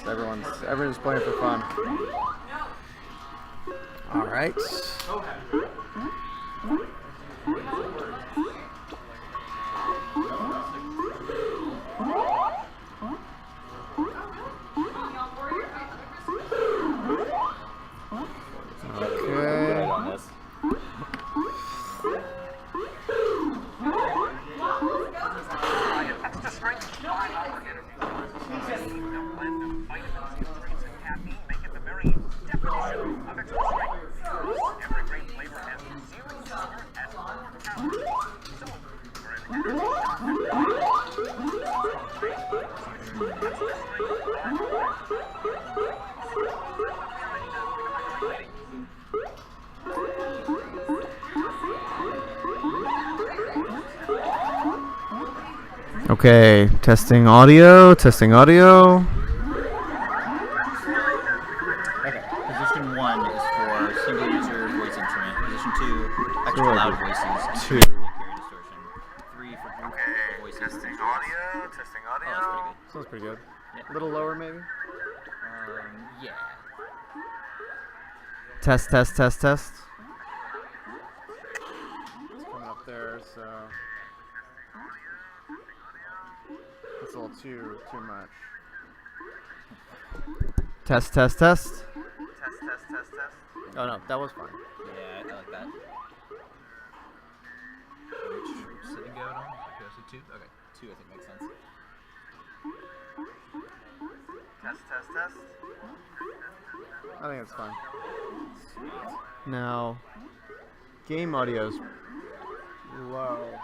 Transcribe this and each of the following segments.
Everyone's playing for fun. All right. Okay, testing audio. Okay, position 1 is for single user voice instrument. Position 2, extra loud voices. 2. Carry distortion. 3 for voices. Testing audio. Oh, Sounds pretty good. Yeah. A little lower, maybe? Yeah. Test. It's coming up there, so that's a little too much. Test. Oh no, that was fine. Yeah, I like that. Which setting go on? Okay, so 2? Okay, 2 I think makes sense. Test. I think it's fine. Now, game audio's low.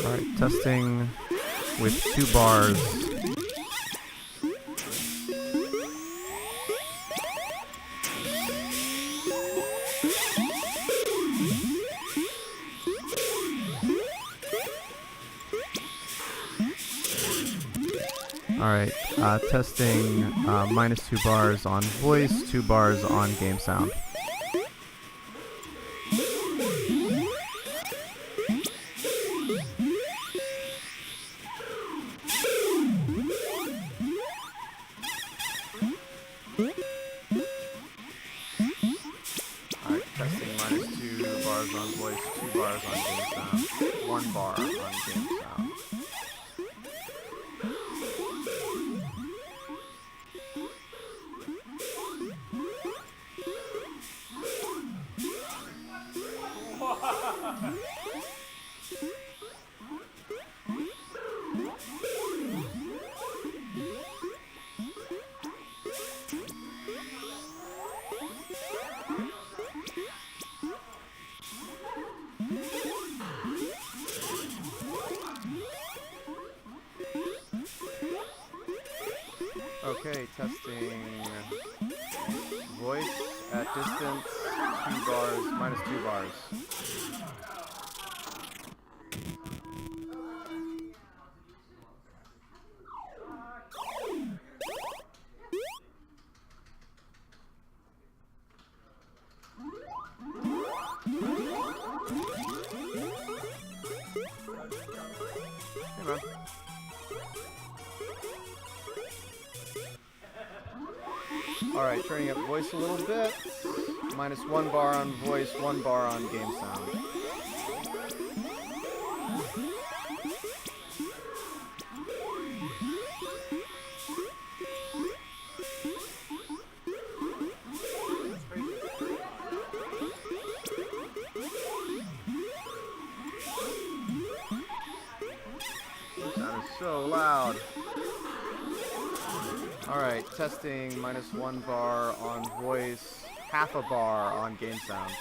Alright, testing with 2 bars. Alright, testing -2 bars on voice, 2 bars on game sound. bars on voice, 2 bars on game sound, 1 bar on game sound. Okay, testing voice at distance, 2 bars, minus 2 bars. Hey man. Alright, turning up voice a little bit. Minus 1 bar on voice, 1 bar on game sound. That is so loud. Alright, testing minus 1 bar on voice, half a bar on game sound.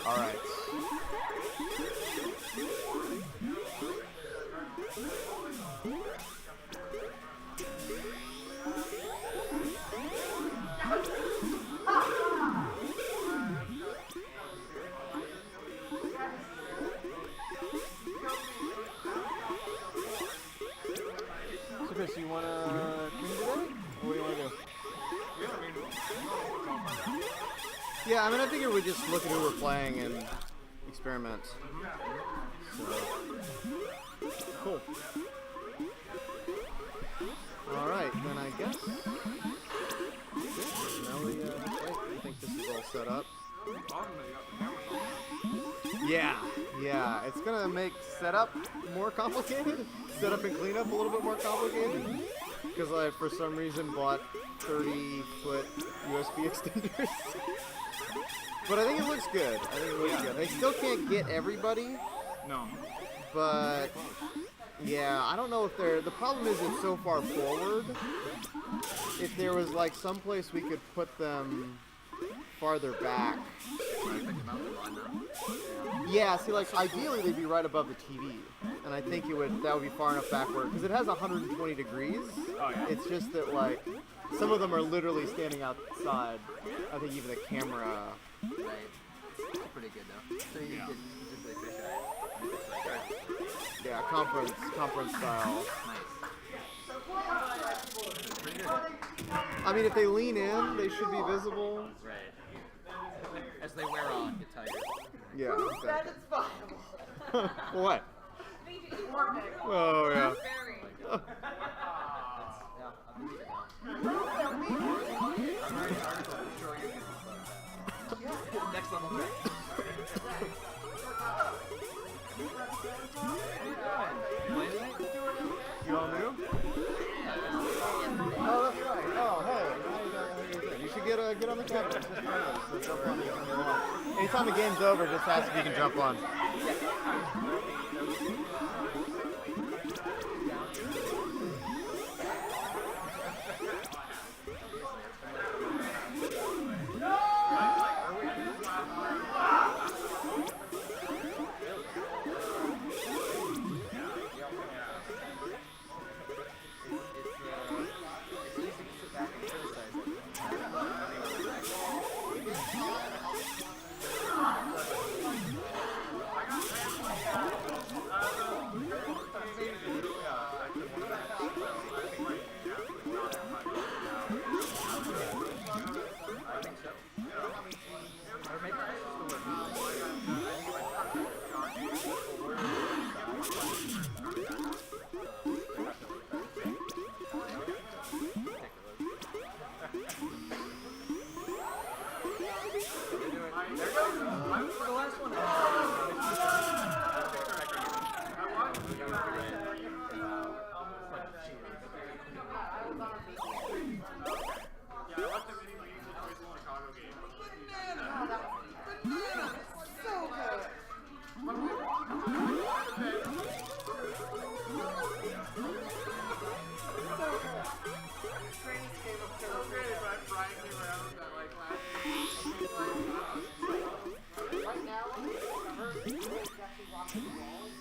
Alright. So Chris, you wanna clean today? What do you wanna do? Yeah, I mean, I figure we just look at who we're playing and experiment. So, cool. All right, then I guess. Now we, I think this is all set up. Yeah, it's gonna make setup more complicated. Setup and cleanup a little bit more complicated. Because I, for some reason, bought 30-foot USB extenders. But I think it looks good. I still can't get everybody. No. But yeah, I don't know if they're. The problem is it's so far forward. If there was like someplace we could put them farther back. Yeah, see, like ideally they'd be right above the TV, and I think that would be far enough backward because it has 120 degrees. Oh, yeah. It's just that like some of them are literally standing outside. I think even the camera. Right. It's pretty good though. So you could just like fish eye. Yeah, conference style. Nice. Pretty good. I mean, if they lean in, they should be visible. Right. As they wear on, get tired. Yeah. That Exactly. is viable. What? Need to eat more pickles. Oh yeah. Very. Yeah, I believe it now. I'm writing an article to show you guys. Next level track. You all new? Oh, that's right. Oh, hey. How you doing? You should get on the cabinet. Just join us. Let's jump on anytime you want. Anytime the game's over, just ask if you can jump on. It's easy to sit back and criticize it. There goes. The last one. Right now, her is actually rocking the walls.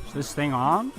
Is this thing on?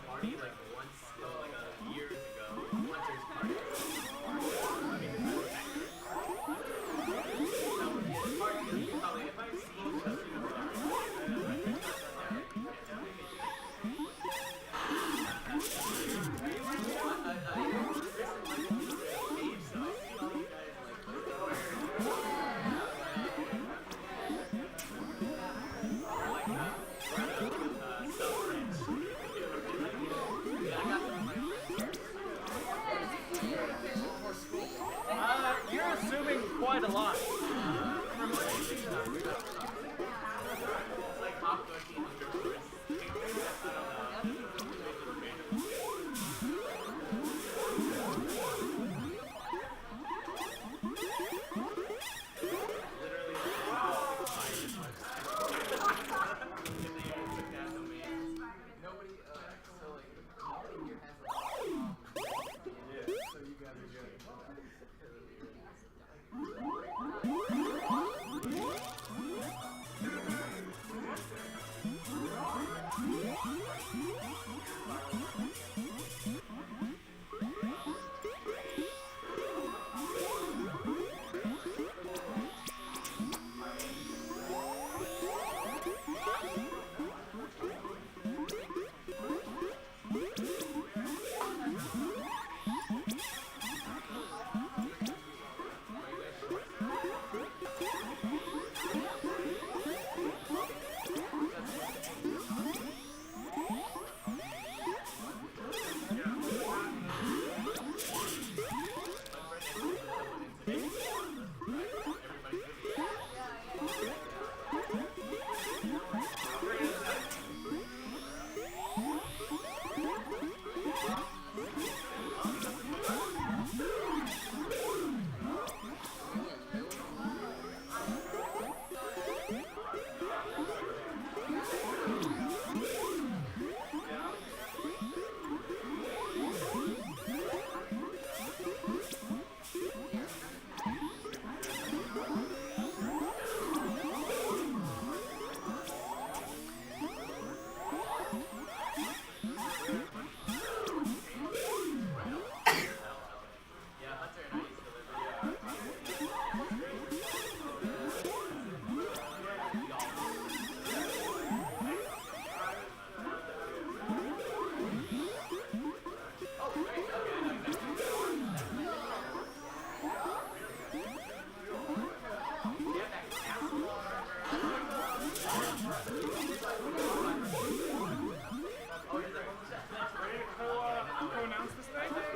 Marty like once like years ago. quite a lot. It's like half 1,300 words.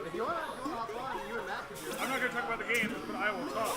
If you want to hop on, you and Matt can do it. I'm not going to talk about the games, but I will talk.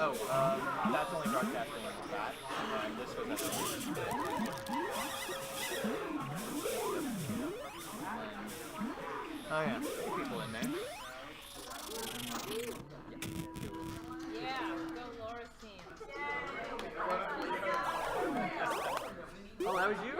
Oh, that's only broadcasting that, and this was Oh yeah, people in there. Yeah, go Laura's team. Oh, that was you?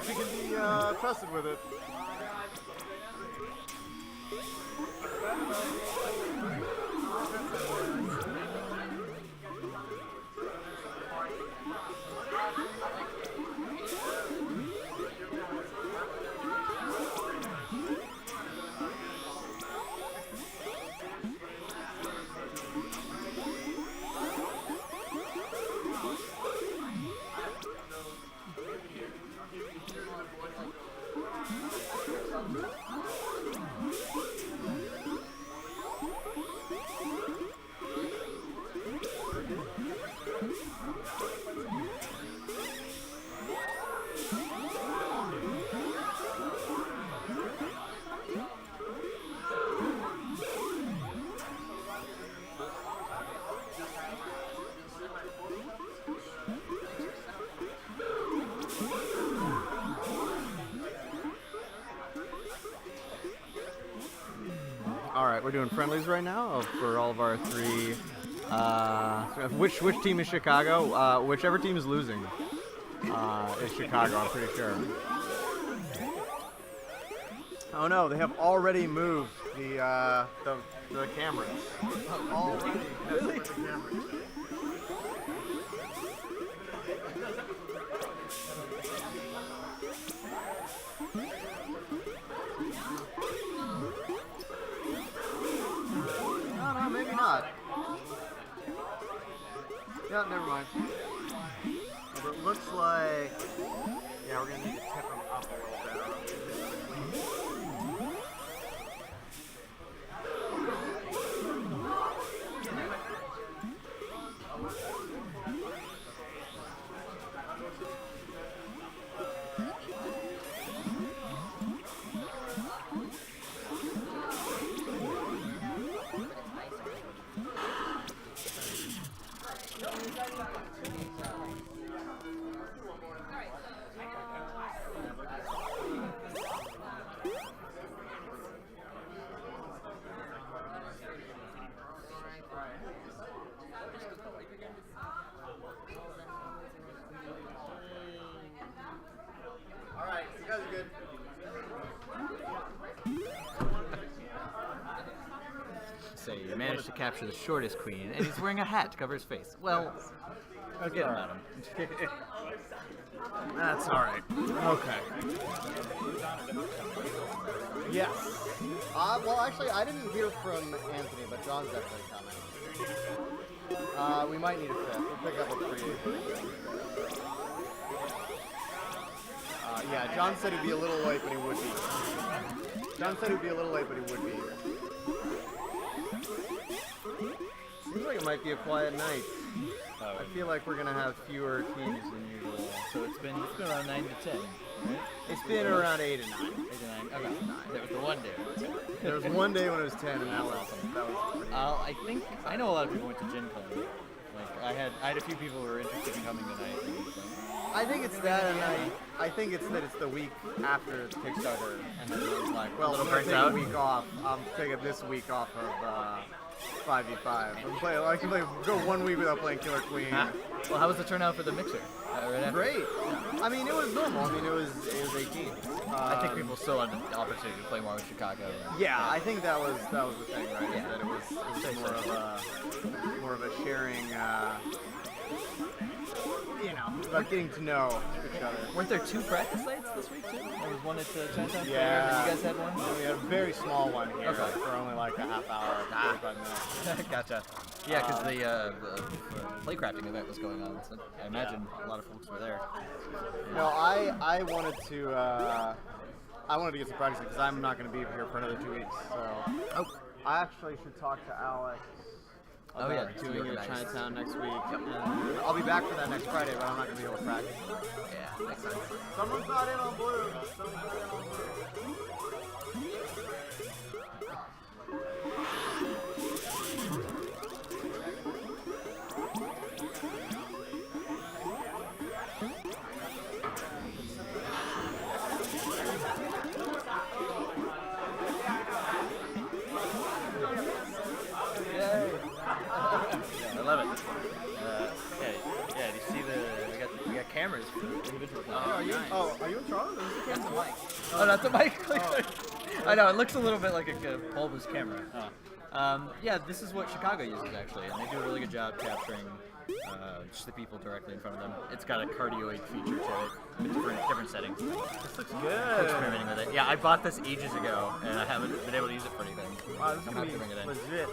She can be trusted with it. All right, we're doing friendlies right now for all of our three. Which team is Chicago? Whichever team is losing is Chicago. I'm pretty sure. Oh no, they have already moved the cameras. Already. Really? The cameras. No, maybe not. Yeah, never mind. But it looks like, yeah, we're gonna need to tip them up a little bit. All right, you guys are good. So you managed to capture the shortest queen, and he's wearing a hat to cover his face. Well, forget about him. That's all right. Okay. Yes. Well, actually, I didn't hear from Anthony, but John's definitely coming. We might need a fifth. We'll pick up a free. Yeah, John said he'd be a little late, but he would be. John said he'd be a little late, but he would be. Seems like it might be a quiet night. I feel like we're gonna have fewer teams than usual. So it's been around 9 to 10, right? It's been around 8 and 9. 8 to 9. Okay. There was the one day. There was one day when it was 10, and that was pretty. I know a lot of people went to Gen Con. Like I had a few people who were interested in coming tonight. I think it's that, and I think it's that it's the week after the Kickstarter, and then it was like, well, I'm gonna take a week off. I'm taking this week off of 5v5. I can go 1 week without playing Killer Queen. Well, how was the turnout for the mixer? Right after? Great. I mean, it was normal. I mean, it was 18. I think people still had the opportunity to play more with Chicago. Yeah, I think that was the thing, right? Yeah. That it was more of a sharing. About getting to know each other. Weren't there 2 practice sites this week too? There was one at Chinatown Fair, Yeah. and you guys had one? We had a very small one here Okay. for only like a half hour, 45 minutes. Gotcha. Yeah, because the playcrafting event was going on, so I imagine a lot of folks were there. No, I wanted to get some practice because I'm not going to be here for another 2 weeks. So I actually should talk to Alex about doing it at Chinatown next week. And I'll be back for that next Friday, but I'm not going to be able to practice. Yeah, makes sense. Someone's not in on blue. Someone's not in on blue. I love it. Okay, yeah. Do you see we got cameras for individual players? Oh you? Oh, are you in Toronto? That's a mic. Oh, that's a mic? I know, it looks a little bit like a bulbous camera. Yeah, this is what Chicago uses, actually, and they do a really good job capturing just the people directly in front of them. It's got a cardioid feature to it, with different settings. This looks good. Experimenting with it. Yeah, I bought this ages ago, and I haven't been able to use it for anything. Wow, this is I'm gonna happy to be bring it in. legit.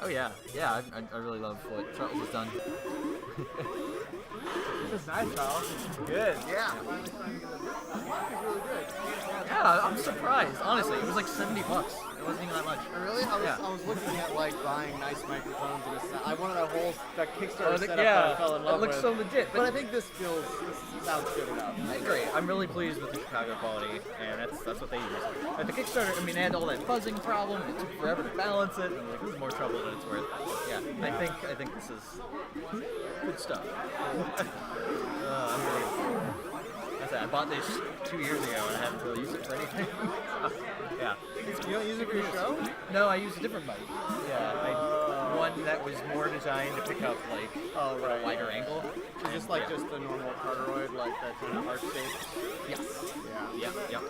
Oh yeah, yeah, I really love what Charles has done. This is nice, Charles. This is good. Yeah. Finally starting to get the really good. Yeah, I'm surprised. Honestly, it was like $70. It wasn't even that much. Really? I was looking at like buying nice microphones and a sound. I wanted a whole Kickstarter setup that I fell in love it looks with. so legit. But I think this sounds good enough. I agree. I'm really pleased with the Chicago quality, and that's what they use. At the Kickstarter, I mean, they had all that buzzing problem, and it took forever to balance it, and I'm like, this is more trouble than it's worth. Yeah, I think this is good stuff. I'm really. I bought this 2 years ago, and I haven't really used it for anything. Yeah. You don't use it for your show? No, I used a different mic. Yeah, one that was more designed to pick up like a wider angle. So just like just the normal cardioid, like that kind of arc shape. Yes. Yeah. Yep.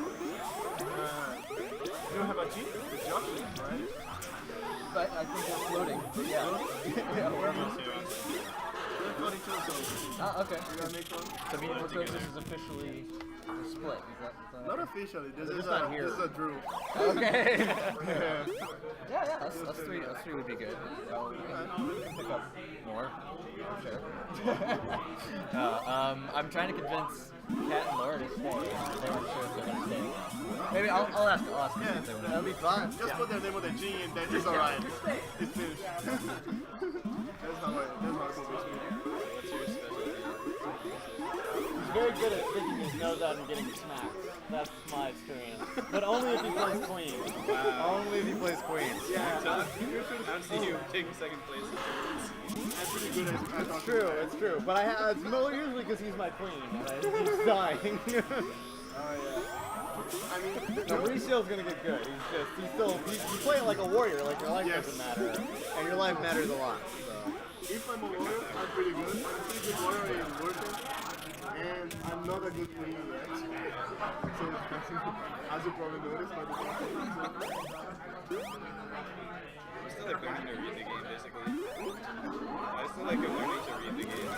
You don't have a Jeep? It's Josh's, right? But I think it's floating. But yeah. Yeah, wherever. Okay. So Medium Cryptos is officially split. Is that Not officially. This is not here. This is a drew. okay? yeah. Us three would be good. We can pick up more. Sure. I'm trying to convince Kat and Laura to stay. They weren't sure if they're gonna stay. Maybe I'll ask them if they want to. That'd be fun. Just put their name with a G and then it's alright. It's finished. That's how it's supposed to be. He's very good at sticking his nose out and getting smacked. That's my experience. But only if he plays clean. Only if he plays Queens. I've seen you take second place. That's pretty good at It's true. But it's usually because he's my queen and I keep dying. I mean, No, Mauricio's gonna get good. He's playing like a warrior, like your life doesn't matter. And your life matters a lot, so. if I'm a warrior, I'm pretty good. I'm a pretty good warrior in working. And I'm not a good queen yet. So, as you probably noticed by the time. I'm still like learning to read the game, basically. I still like learning to read the game.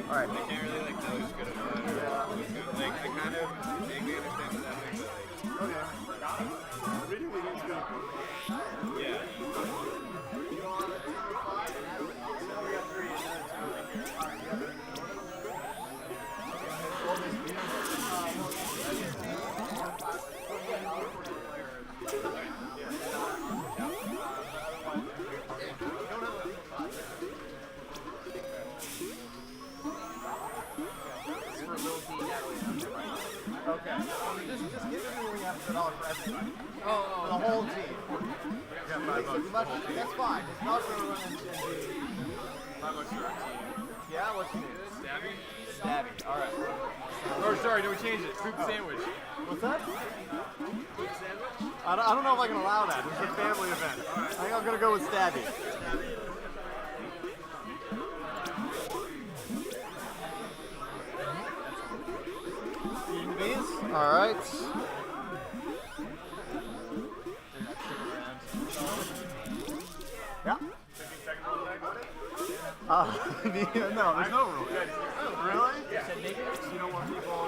Like, I can't really like know who's good at what. Like I kind of vaguely understand what's happening, but like. Reading the game is good. Yeah. Okay. Just give everyone we have $1 for everybody. For the whole team. That's fine. It's not for everyone in GG. Yeah, what's your name? Stabby. Alright. Or sorry, no, we changed it. Poop sandwich. What's that? I don't know if I can allow that. This is a family event. I think I'm gonna go with Stabby. Eating these? Alright. Yeah. No, there's no rule. Really? Yeah. You don't want people.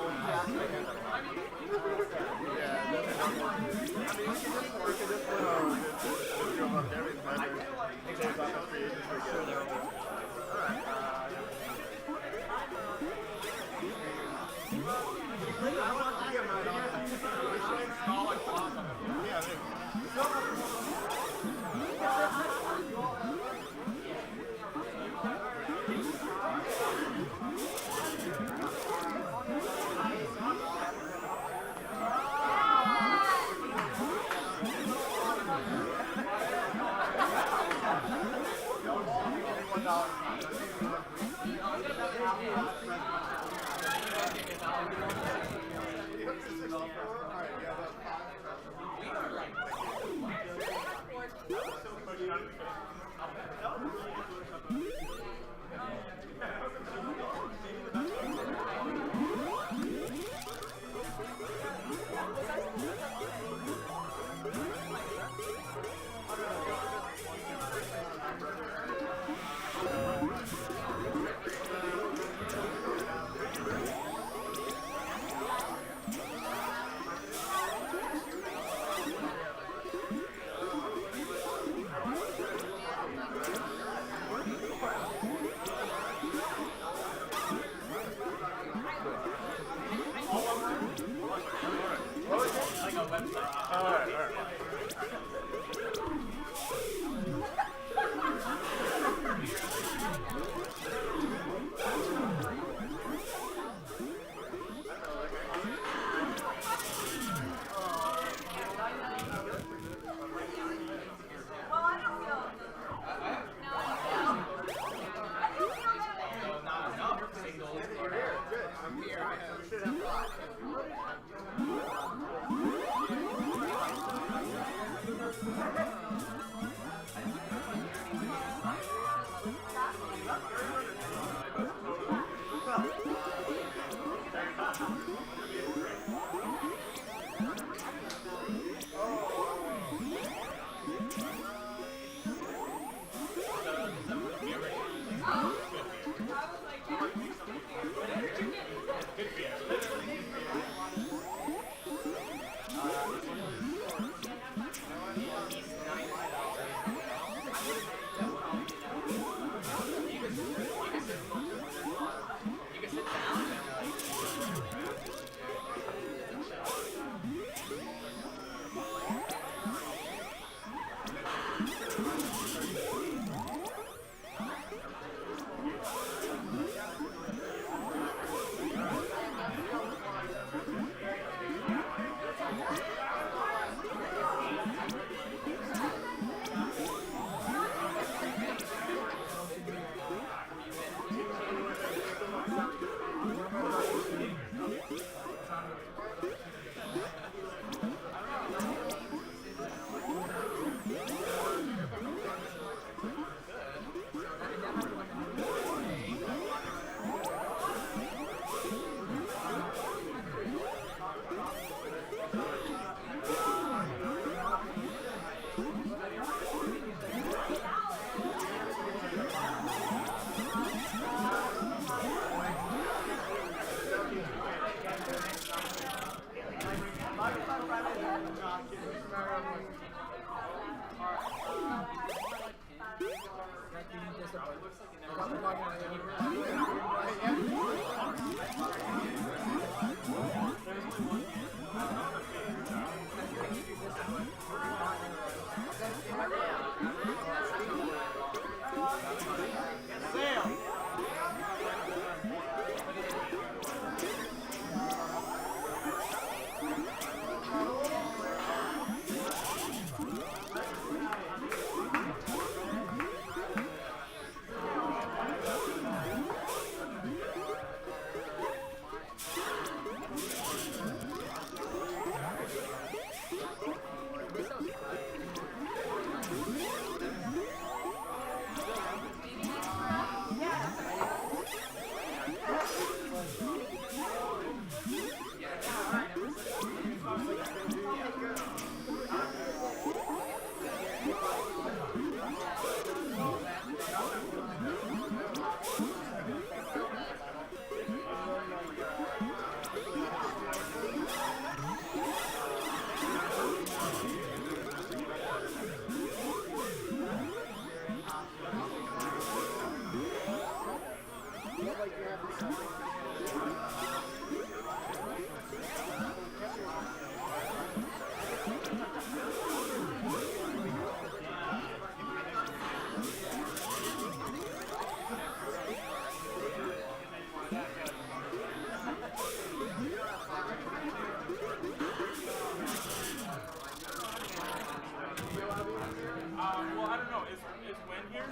Well, I don't know. Is when here?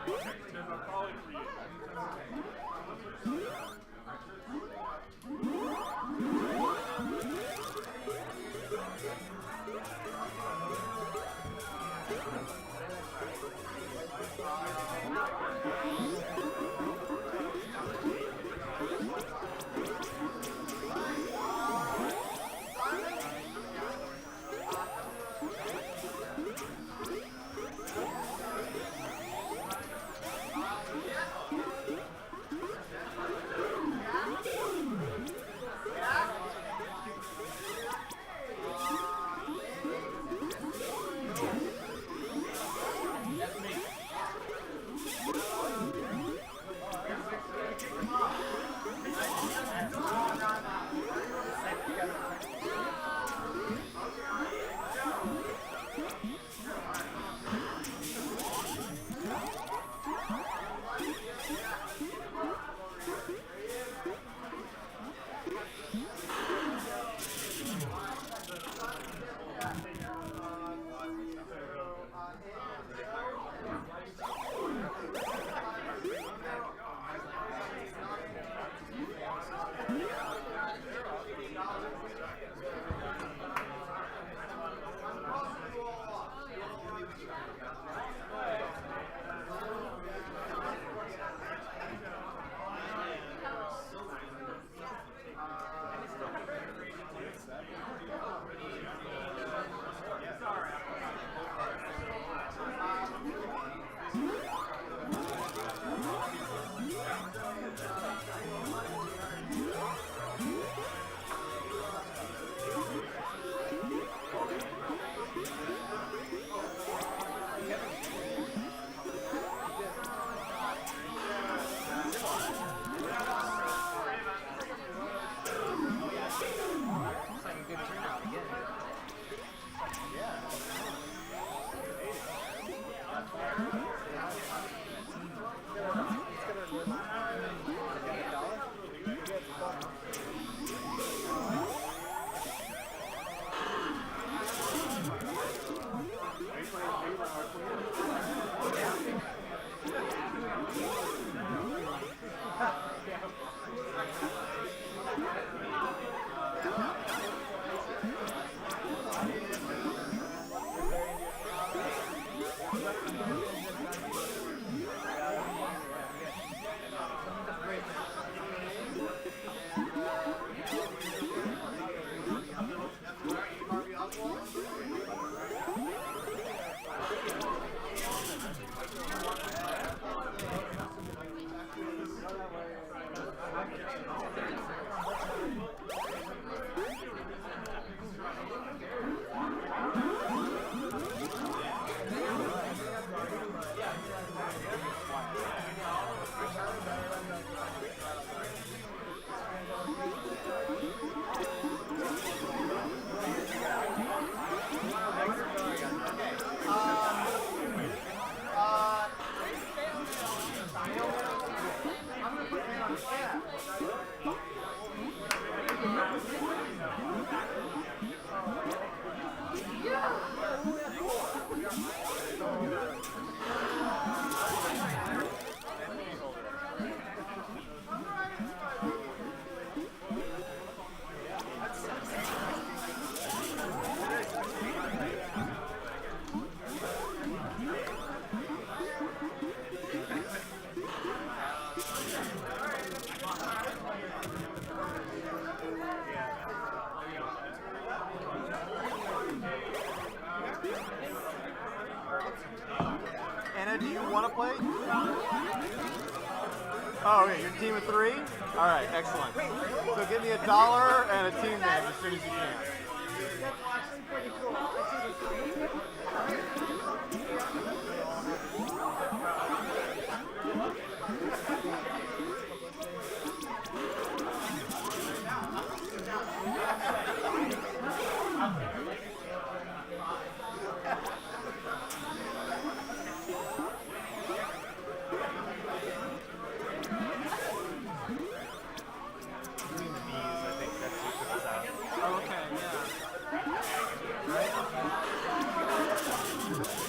Okay, then I'll call it for you. Anna, do you want to play? Oh, okay, your team of three? All right, excellent. So give me $1 and a team name as soon as you can. Okay, yeah.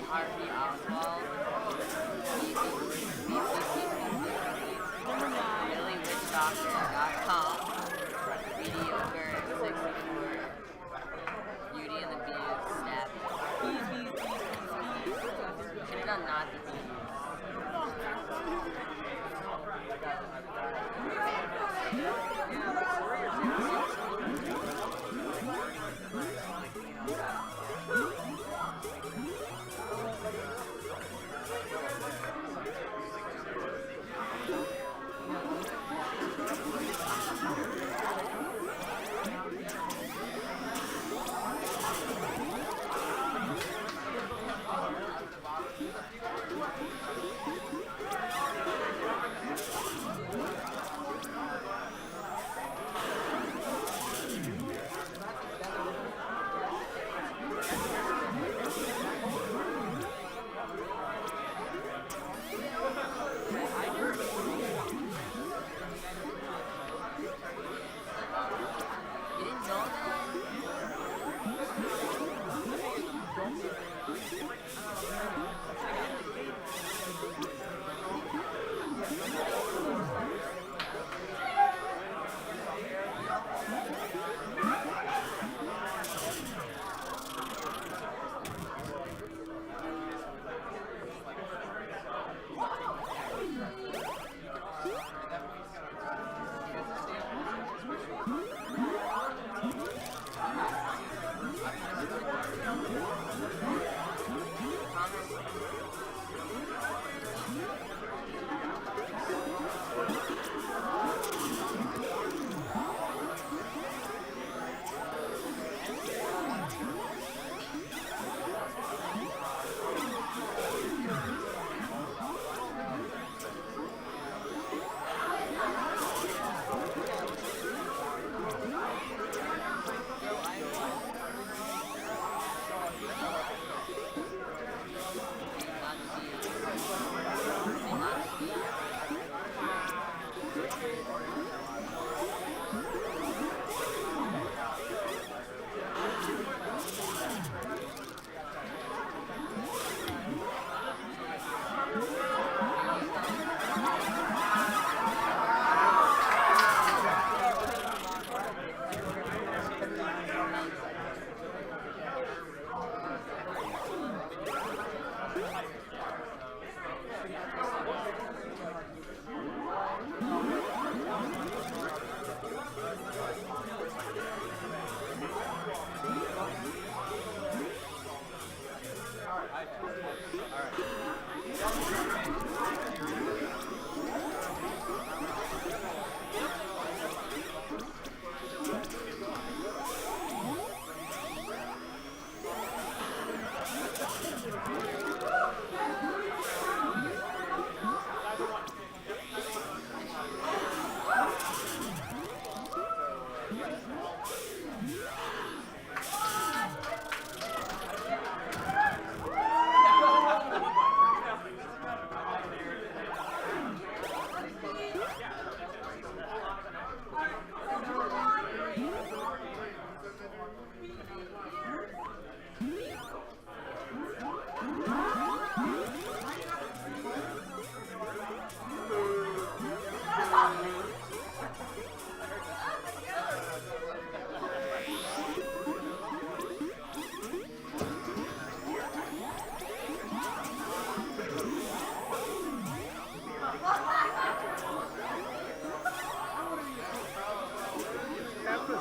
RP Oswald. BillyWitchDoctor.com. Mediocre 64. Beauty and the Beast. Snap. Should have done not the bees. You didn't know that?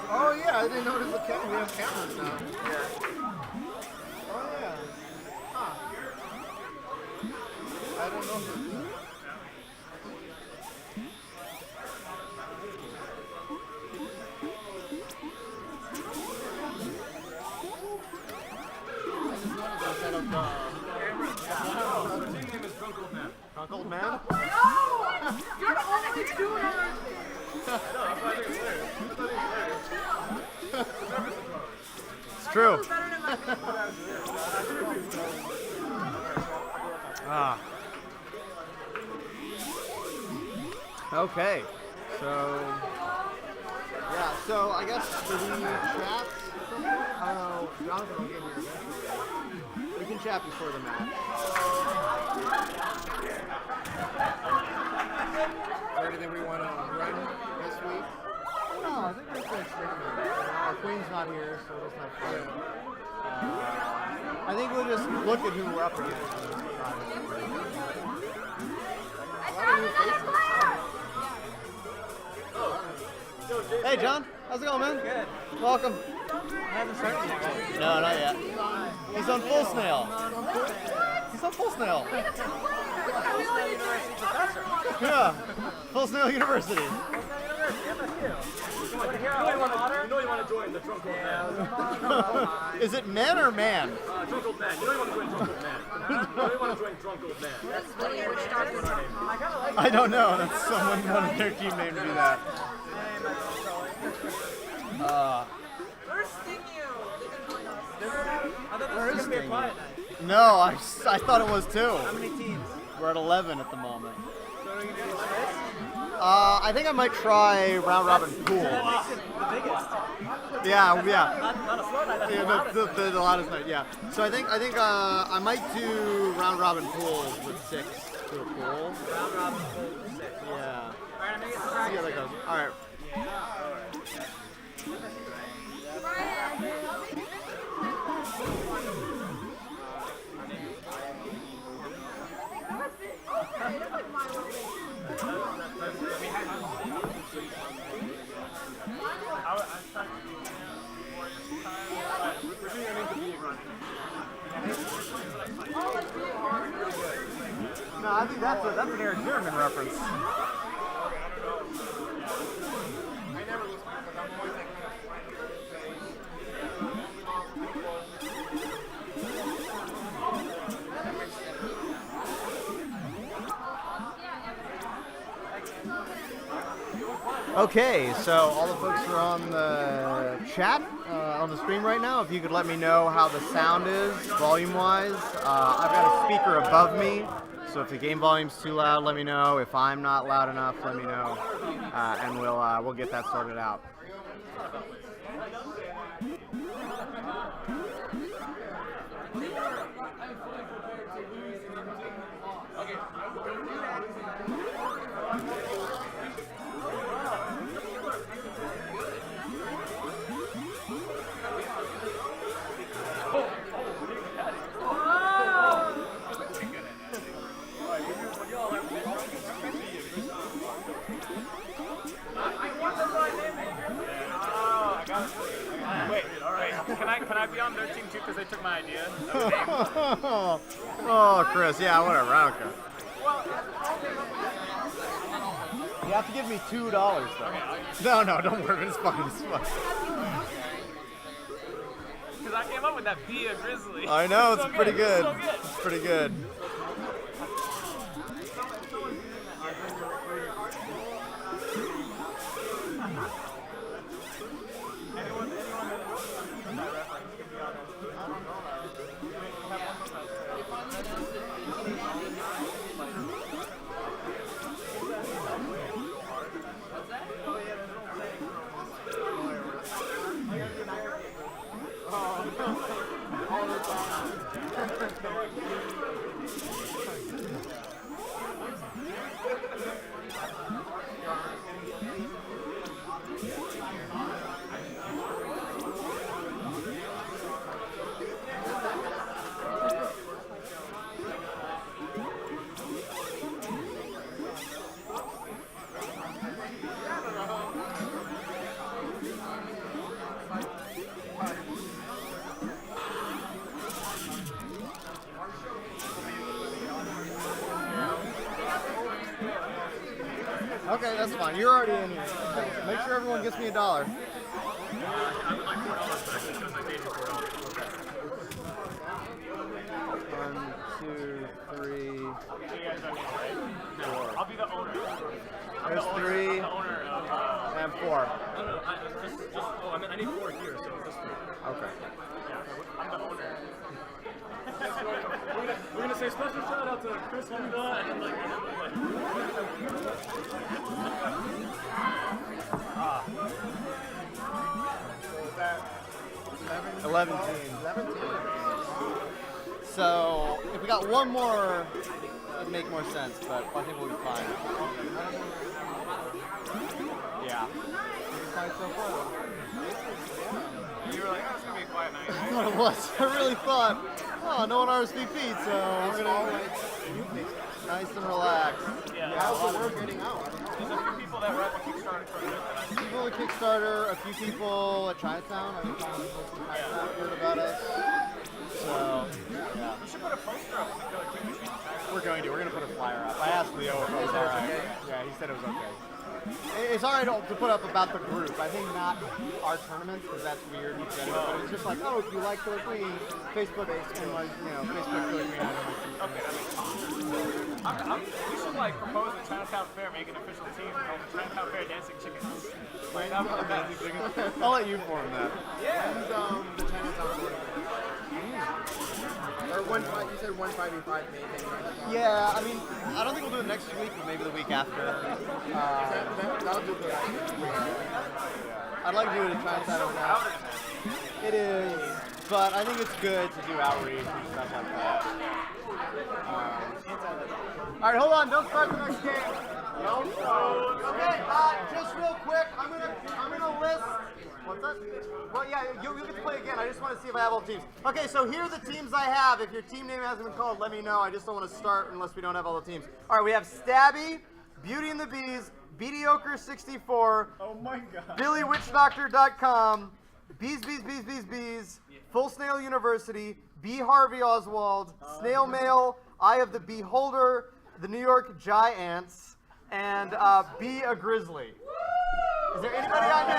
Oh yeah, I didn't notice the camera. We have cameras now. Oh yeah. Huh. I don't know. Drunk old man? You're the only doing It's true. Ah. Okay. So yeah, so I guess for the chats, I don't know, Jonathan will get here eventually. We can in chat before the match. Is there anything we want to run this week? No, I think we're just our queen's not here, so it's not fair. I think we'll just look at who we're up against. Hey, John. How's it going, man? Good. Welcome. I haven't started yet. No, not yet. He's on full snail. He's on full snail. Yeah. Full snail university. You know you want to join the Drunk Old Man. Is it men or man? Drunk Old Man. You know you want to join Drunk Old Man. You know you want to join Drunk Old Man. I don't know. That's someone wanted their team name to be that. No, I thought it was too. How many teams? We're at 11 at the moment. I think I might try round robin pool. Yeah. The loudest night. Yeah. So I think I might do round robin pools with 6 to a pool. Round robin pool with 6. Yeah. Alright, I'm gonna get some See how that practice. goes. All right. No, I think that's an Eric German reference. Okay, so all the folks who are on the chat, on the stream right now, if you could let me know how the sound is, volume-wise. I've got a speaker above me, so if the game volume's too loud, let me know. If I'm not loud enough, let me know, and we'll get that sorted out. Can I be on their team too because they took my idea? Oh, Chris, yeah, whatever, I don't care. You have to give me $2 though. No, don't worry, it's fine, it's fine. Because I came up with that Be a Grizzly. I know, it's so pretty good. So good. It's pretty good. Okay, that's fine. You're already in here. Make sure everyone gets me $1. 1, 2, 3, 4. I'll be the owner. There's 3 and 4. I need 4 here, so just 3. Okay. Yeah, I'm the owner. We're gonna say special shout out to Chris Honda and then So is that 11 teams? So if we got one more, it'd make more sense, but I think we'll be fine. Yeah. You were like, oh, it's gonna be a quiet night. I thought it was. I really thought, oh, no one RSVP'd, so we're gonna nice and relaxed. Yeah. How's the word getting out? There's a few people that were at the Kickstarter tournament that I People at Kickstarter, a few people at Chinatown. I think Chinatown heard about us. So, yeah. We should put a poster up with the Killer King Machine. We're going to put a flyer up. I asked Leo if it was alright. Yeah, he said it was okay. It's alright to put up about the group. I think not our tournament, because that's weird. But it's just like, oh, if you like Killer Queen, Facebook and like, Facebook Killer Queen. Okay, that makes sense. We should like propose the Chinatown Fair, make an official team called the Chinatown Fair Dancing Chickens. Like, that would be the best. I'll let you form that. Yeah. And the Chinatown tournament. Or you said 155 maybe. Yeah, I mean, I don't think we'll do it next week, but maybe the week after. That'll do good. I'd like to do it in Chinatown. It is, but I think it's good to do outreach and stuff like that. All right, hold on. Don't start the next game. Okay, just real quick, I'm gonna list. What's that? Well, yeah, you'll get to play again. I just want to see if I have all teams. Okay, so here are the teams I have. If your team name hasn't been called, let me know. I just don't want to start unless we don't have all the teams. All right, we have Stabby, Beauty and the Bees, Mediocre64, Oh my god. BillyWitchDoctor.com, Bees, Full Snail University, B. Harvey Oswald, Snail Mail, Eye of the Beholder, the New York Giants, and Be a Grizzly. Is there anybody on this?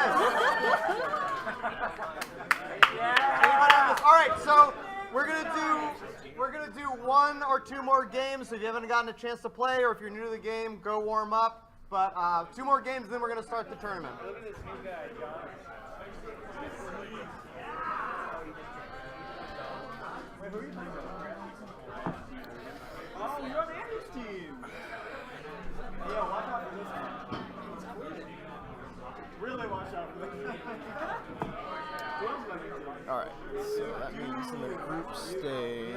Anybody on this? All right, so we're gonna do one or two more games. So if you haven't gotten a chance to play, or if you're new to the game, go warm up. But 2 more games, then we're gonna start the tournament. Look at this new guy, John. Wait, who are you playing with? Oh, you're on Andy's team. Yeah, watch out for this one. Really watch out for this. All right, so that means in the group stage.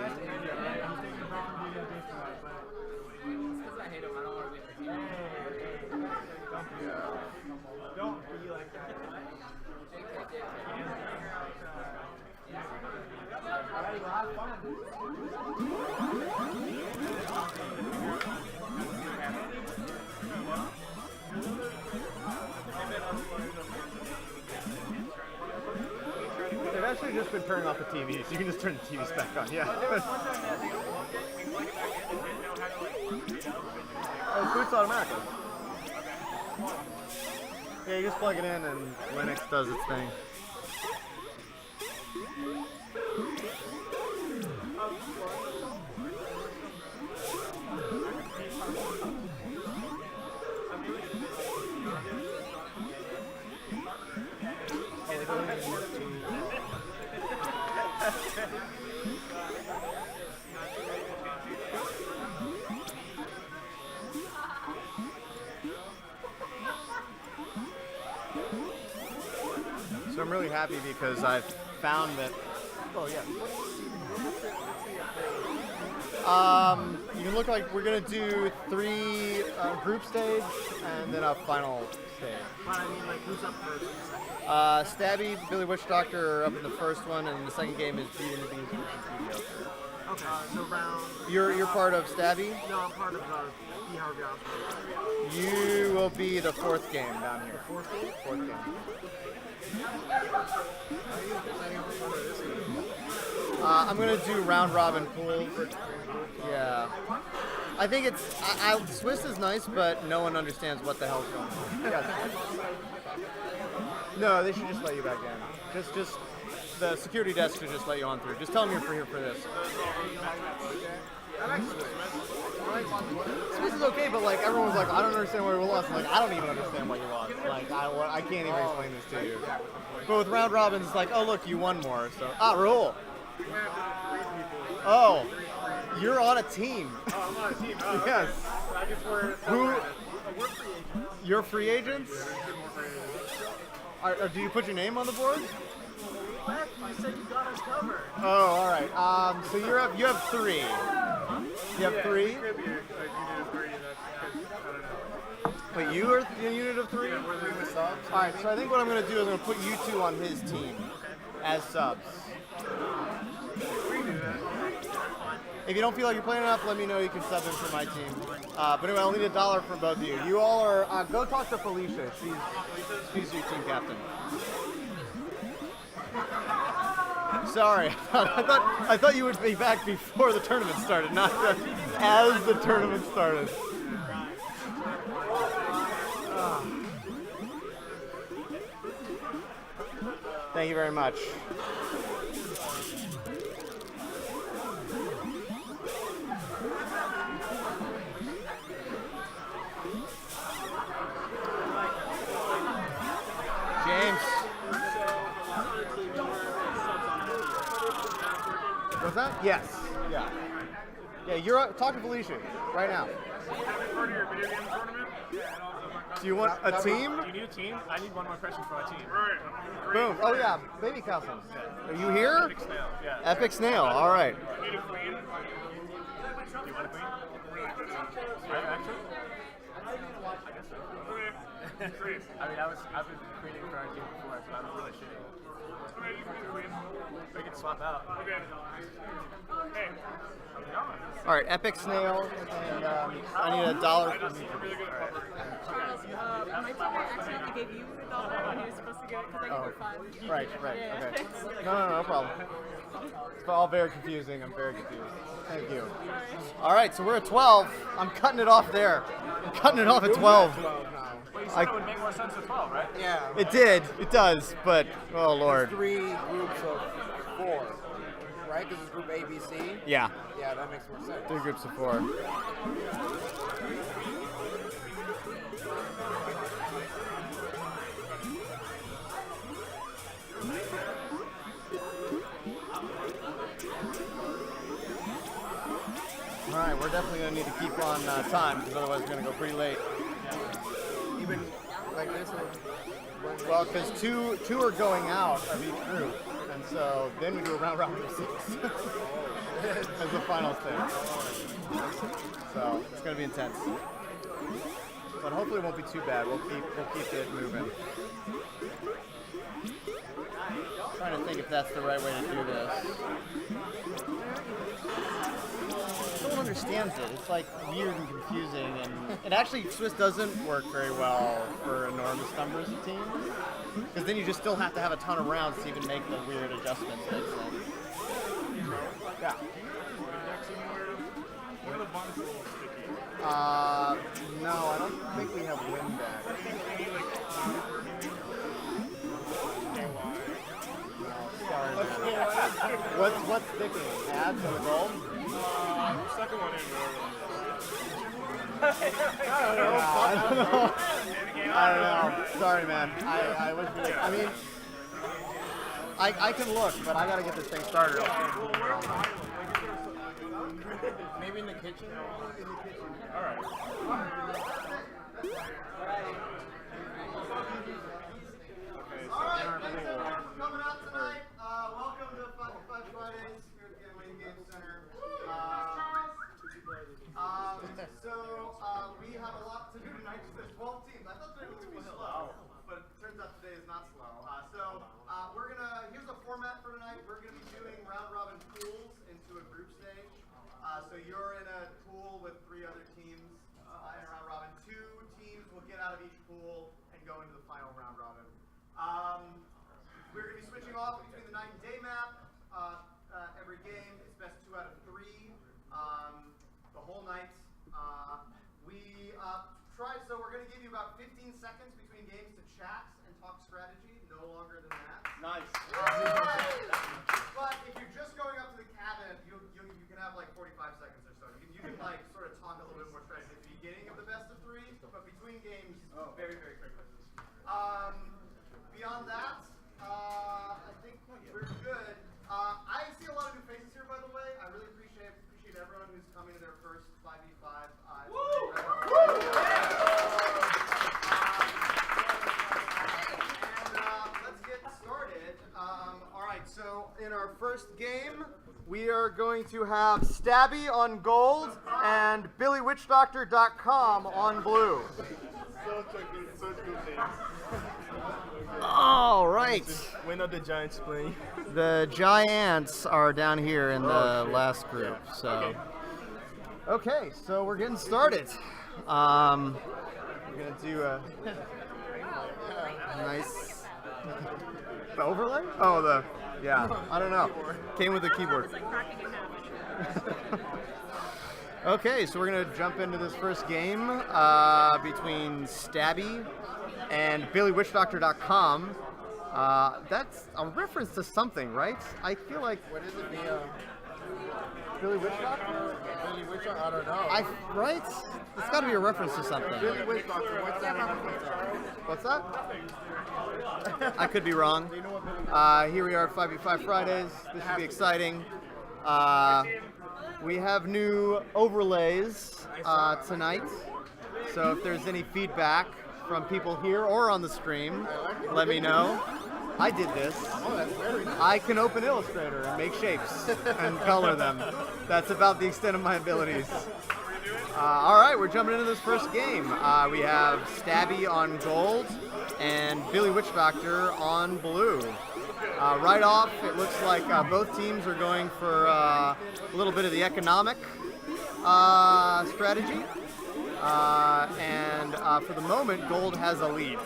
Don't be like that. Alright, well, have fun. They've actually just been turning off the TV, so you can just turn the TVs back on. Yeah. Oh, it boots automatically. Yeah, you just plug it in and Linux does its thing. So I'm really happy because I've found that. Oh yeah. You can look like we're gonna do 3 group stage and then a final stage. But I mean, like, who's up first? Stabby, Billy Witch Doctor are up in the first one, and the second game is Beauty and the Beast, which is mediocre. Okay, so round. You're part of Stabby. No, I'm part of B. Harvey Oswald. You will be the 4th game down here. Fourth game? 4th game. I'm gonna do round robin pools. Yeah. I think it's Swiss is nice, but no one understands what the hell's going on. Yes. No, they should just let you back in. Just the security desk should just let you on through. Just tell them you're here for this. Swiss is okay, but like everyone's like, I don't understand why we lost. I'm like, I don't even understand why you lost. Like I can't even explain this to you. But with round robins, it's like, oh look, you won more. So Raul. Oh, you're on a team. Oh, I'm on a team. Oh, Yes. I guess we're free agents. You're free agents? Do you put your name on the board? left. I said you got us covered. Oh, all right. So you have 3. You have 3. It could be a unit of 3. That's because, I don't know. Wait, you are a unit of 3? Yeah, we're the subs. All right. So I think what I'm gonna do is I'm gonna put you 2 on his team as subs. We do that. If you don't feel like you're playing enough, let me know. You can sub in for my team. But anyway, I'll need $1 from both of you. You all are. Go talk to Felicia. She's your team captain. Sorry, I thought you would be back before the tournament started, not as the tournament started. Thank you very much. James. What's that? Yes. Yeah. Yeah, you're talking to Felicia right now. Part of your video game tournament? Yeah, and also my Do you want a team? Do you need a team? I need one more question for my team. Right. Boom. Oh yeah, baby costumes. Are you here? Epic Snail. Yeah. Epic Snail. All right. I need a queen. Do you want a queen? Right, actually? I guess so. Okay. Great. I mean, I've been creating for our team before, so I'm really shitty. Okay, you can do a queen. We can swap out. Okay. Hey. I'm down. All right. Epic Snail, and I need $1 from you. Really good at puppet. Charles, my teammate accidentally gave you $1 when he was supposed to get it because I gave her 5. Right. Yeah. Okay. No problem. It's all very confusing. I'm very confused. Thank you. All right. So we're at 12. I'm cutting it off there. I'm cutting it off at 12. Well, you said it would make more sense at 12, right? Yeah. It did. It does. But oh lord. 3 groups of 4, right? Because it's group A, B, C. Yeah. Yeah, that makes more sense. 3 groups of 4. All right, we're definitely gonna need to keep on time because otherwise we're gonna go pretty late. Even like this one. Well, because two are going out of each group, and so then we do a round robin of 6 as the final thing. So it's gonna be intense, but hopefully it won't be too bad. We'll keep it moving. Trying to think if that's the right way to do this. No one understands it. It's like weird and confusing, and it actually Swiss doesn't work very well for enormous numbers of teams, because then you just still have to have a ton of rounds to even make the weird adjustments make sense. Yeah. What are the buttons a little sticky? No, I don't think we have win back. Sorry, man. What's sticking? Ads and the gold? Second one in. I don't know. Sorry, man. I wish we. I mean, I can look, but I gotta get this thing started. Maybe in the kitchen? All right. Coming out tonight. Welcome to Five Fridays here at the Wayne Game Center. We have a lot to do tonight. There's 12 teams. I thought today was going to be slow, but it turns out today is not slow. Here's a format for tonight. We're going to be doing round robin pools into a group stage. So you're in a pool with 3 other teams in a round robin. 2 teams will get out of each pool and go into the final round robin. We're going to be switching off between the night and day map every game. It's best 2 out of 3 the whole night. So we're going to give you about 15 seconds between games to chat and talk strategy. No longer than that. Nice. But if you're just going up to the cabin, you can have like 45 seconds or so. You can like sort of talk a little bit more strategy at the beginning of the best of 3, but between games, very, very quickly. Beyond that, I think we're good. I see a lot of new faces here, by the way. I really appreciate everyone who's coming to their first 5v5. Let's get started. All right, to have Stabby on gold and BillyWitchDoctor.com on blue. Such good things. All right. When are the Giants playing? The Giants are down here in the last group. So, okay, so we're getting started. We're gonna do a nice the overlay. Oh, I don't know. Came with the keyboard. Okay, so we're gonna jump into this first game between Stabby and BillyWitchDoctor.com. That's a reference to something, right? I feel like. What is it? Billy Witch Doctor? Billy Witch Doctor? I don't know. Right? It's got to be a reference to something. Billy Witch Doctor. What's that? What's that? I could be wrong. Here we are at 5v5 Fridays. This should be exciting. We have new overlays tonight. So if there's any feedback from people here or on the stream, let me know. I did this. I can open Illustrator and make shapes and color them. That's about the extent of my abilities. All right, we're jumping into this first game. We have Stabby on gold and Billy Witch Doctor on blue. Right off, it looks like both teams are going for a little bit of the economic strategy. And for the moment, gold has a lead.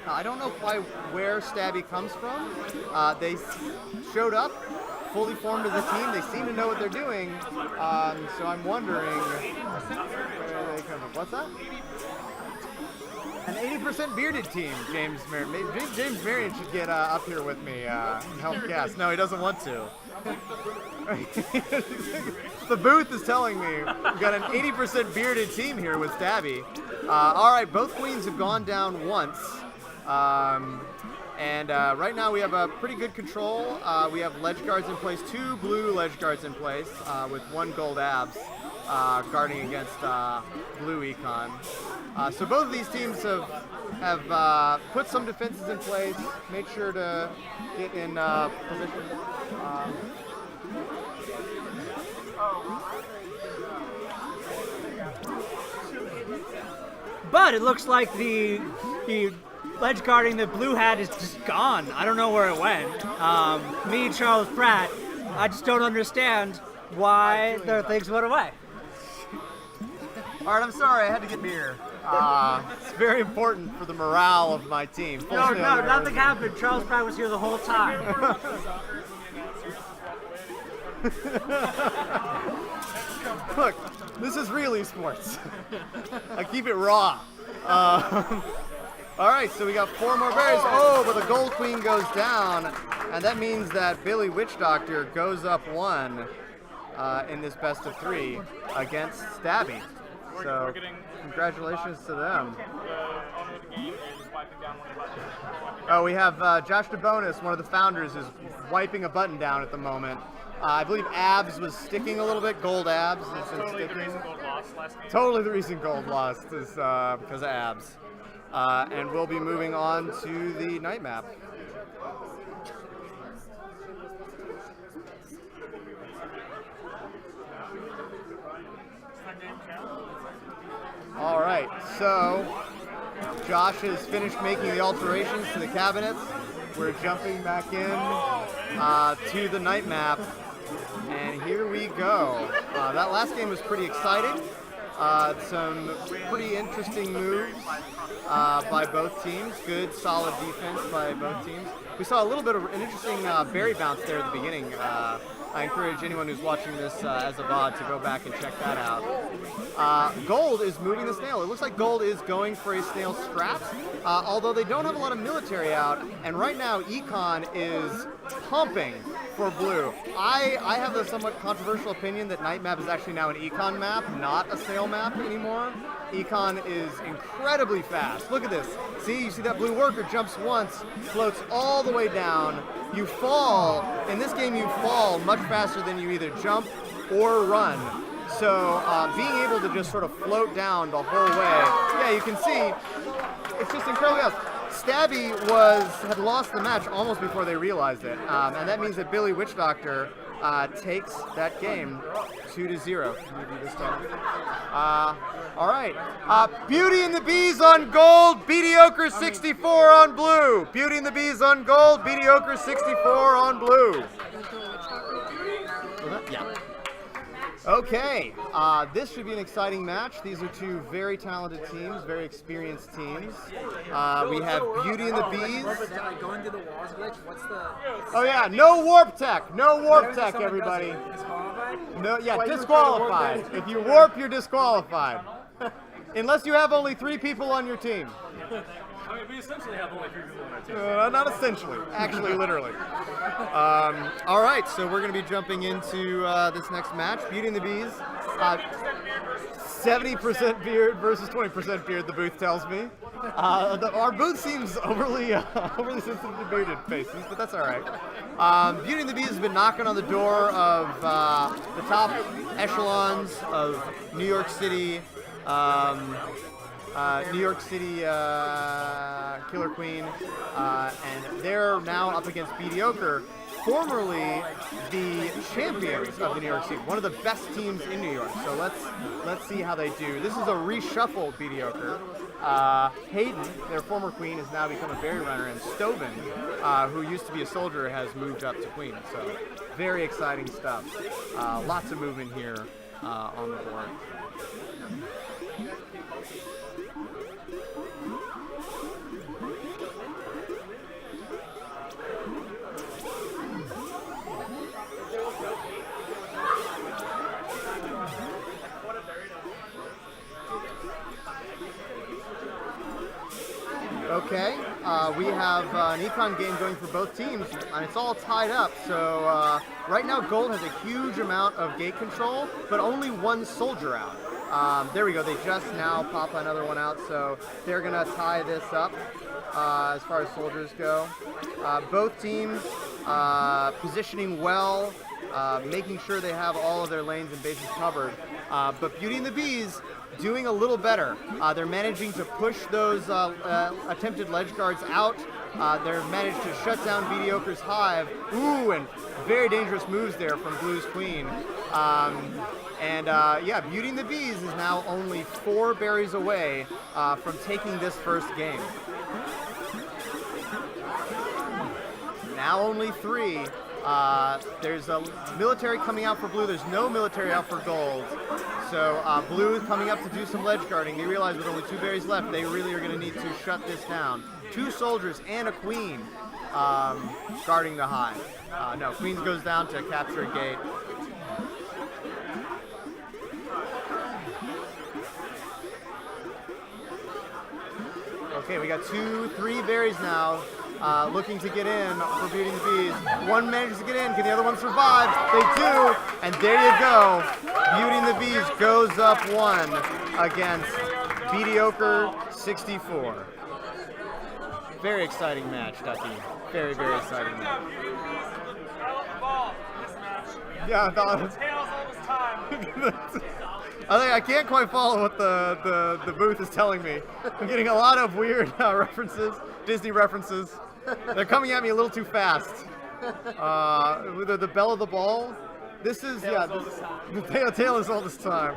I don't know quite where Stabby comes from. They showed up, fully formed as a team. They seem to know what they're doing. So I'm wondering where they come from. What's that? An 80% bearded team, James Marion. James Marion should get up here with me and help cast. No, he doesn't want to. The booth is telling me we've got an 80% bearded team here with Stabby. All right, both queens have gone down once. And right now we have a pretty good control. We have ledge guards in place, 2 blue ledge guards in place with 1 gold abs guarding against blue econ. So both of these teams have put some defenses in place, made sure to get in position. But it looks like the ledge guarding that blue had is just gone. I don't know where it went. Me, Charles Pratt, I just don't understand why their things went away. All right, I'm sorry, I had to get beer. It's very important for the morale of my team. No, nothing happened. Charles Pratt was here the whole time. Look, this is real esports. I keep it raw. All right, so we got 4 more berries. Oh, but the gold queen goes down, and that means that Billy Witch Doctor goes up 1 in this best of 3 against Stabby. So, congratulations to them. Oh, we have Josh DeBonis, one of the founders, is wiping a button down at the moment. I believe abs was sticking a little bit. Gold abs has been sticking. Totally the reason gold lost is because of abs. And we'll be moving on to the night map. All right, so Josh has finished making the alterations to the cabinets. We're jumping back in to the night map, and here we go. That last game was pretty exciting. Some pretty interesting moves by both teams. Good, solid defense by both teams. We saw a little bit of an interesting berry bounce there at the beginning. I encourage anyone who's watching this as a VOD to go back and check that out. Gold is moving the snail. It looks like Gold is going for a snail scrap, although they don't have a lot of military out, and right now Econ is pumping for blue. I have a somewhat controversial opinion that night map is actually now an Econ map, not a snail map anymore. Econ is incredibly fast. Look at this. See, you see that blue worker jumps once, floats all the way down. You fall, in this game you fall much faster than you either jump or run. So being able to just sort of float down the whole way, yeah, you can see, it's just incredibly fast. Stabby had lost the match almost before they realized it, and that means that Billy Witch Doctor takes that game 2-0. Maybe this time. All right. Beauty and the Bees on gold. Mediocre 64 on blue. Beauty and the Bees on gold. Mediocre 64 on blue. Yeah. Okay, this should be an exciting match. These are two very talented teams, very experienced teams. We have Beauty and the Bees. Going through the walls glitch, what's the... Oh yeah, no warp tech. No warp tech, everybody. No, yeah, disqualified. If you warp, you're disqualified. Unless you have only 3 people on your team. I mean, we essentially have only 3 people on our team. Not essentially, actually, literally. All right, so we're going to be jumping into this next match. Beauty and the Bees. 70% beard versus 20% beard, the booth tells me. Our booth seems overly sensitive to bearded faces, but that's all right. Beauty and the Bees has been knocking on the door of the top echelons of New York City. Killer Queen, and they're now up against Mediocre, formerly the champions of the New York City, one of the best teams in New York. So let's see how they do. This is a reshuffled Mediocre. Hayden, their former queen, has now become a berry runner, and Stoven, who used to be a soldier, has moved up to queen. So very exciting stuff. Lots of movement here on the board. Okay, we have an econ game going for both teams, and it's all tied up. So right now, Gold has a huge amount of gate control, but only 1 soldier out. There we go. They just now pop another one out, so they're gonna tie this up as far as soldiers go. Both teams positioning well, making sure they have all of their lanes and bases covered. But Beauty and the Bees doing a little better. They're managing to push those attempted ledge guards out. They're managed to shut down Mediocre's hive. Ooh, and very dangerous moves there from Blue's Queen. Yeah, Beauty and the Bees is now only 4 berries away from taking this first game. Now only 3. There's a military coming out for Blue. There's no military out for Gold. So Blue is coming up to do some ledge guarding. They realize with only 2 berries left, they really are going to need to shut this down. 2 soldiers and a queen guarding the hive. No, queen goes down to capture a gate. Okay, we got 2-3 berries now. Looking to get in for Beauty and the Bees. One manages to get in. Can the other one survive? They do. And there you go. Beauty and the Bees goes up 1 against Mediocre 64. Very exciting match, Ducky. Very, very exciting match. Yeah, I can't quite follow what the booth is telling me. I'm getting a lot of weird references, Disney references. They're coming at me a little too fast. The bell of the ball. This is, yeah, the tail is all this time.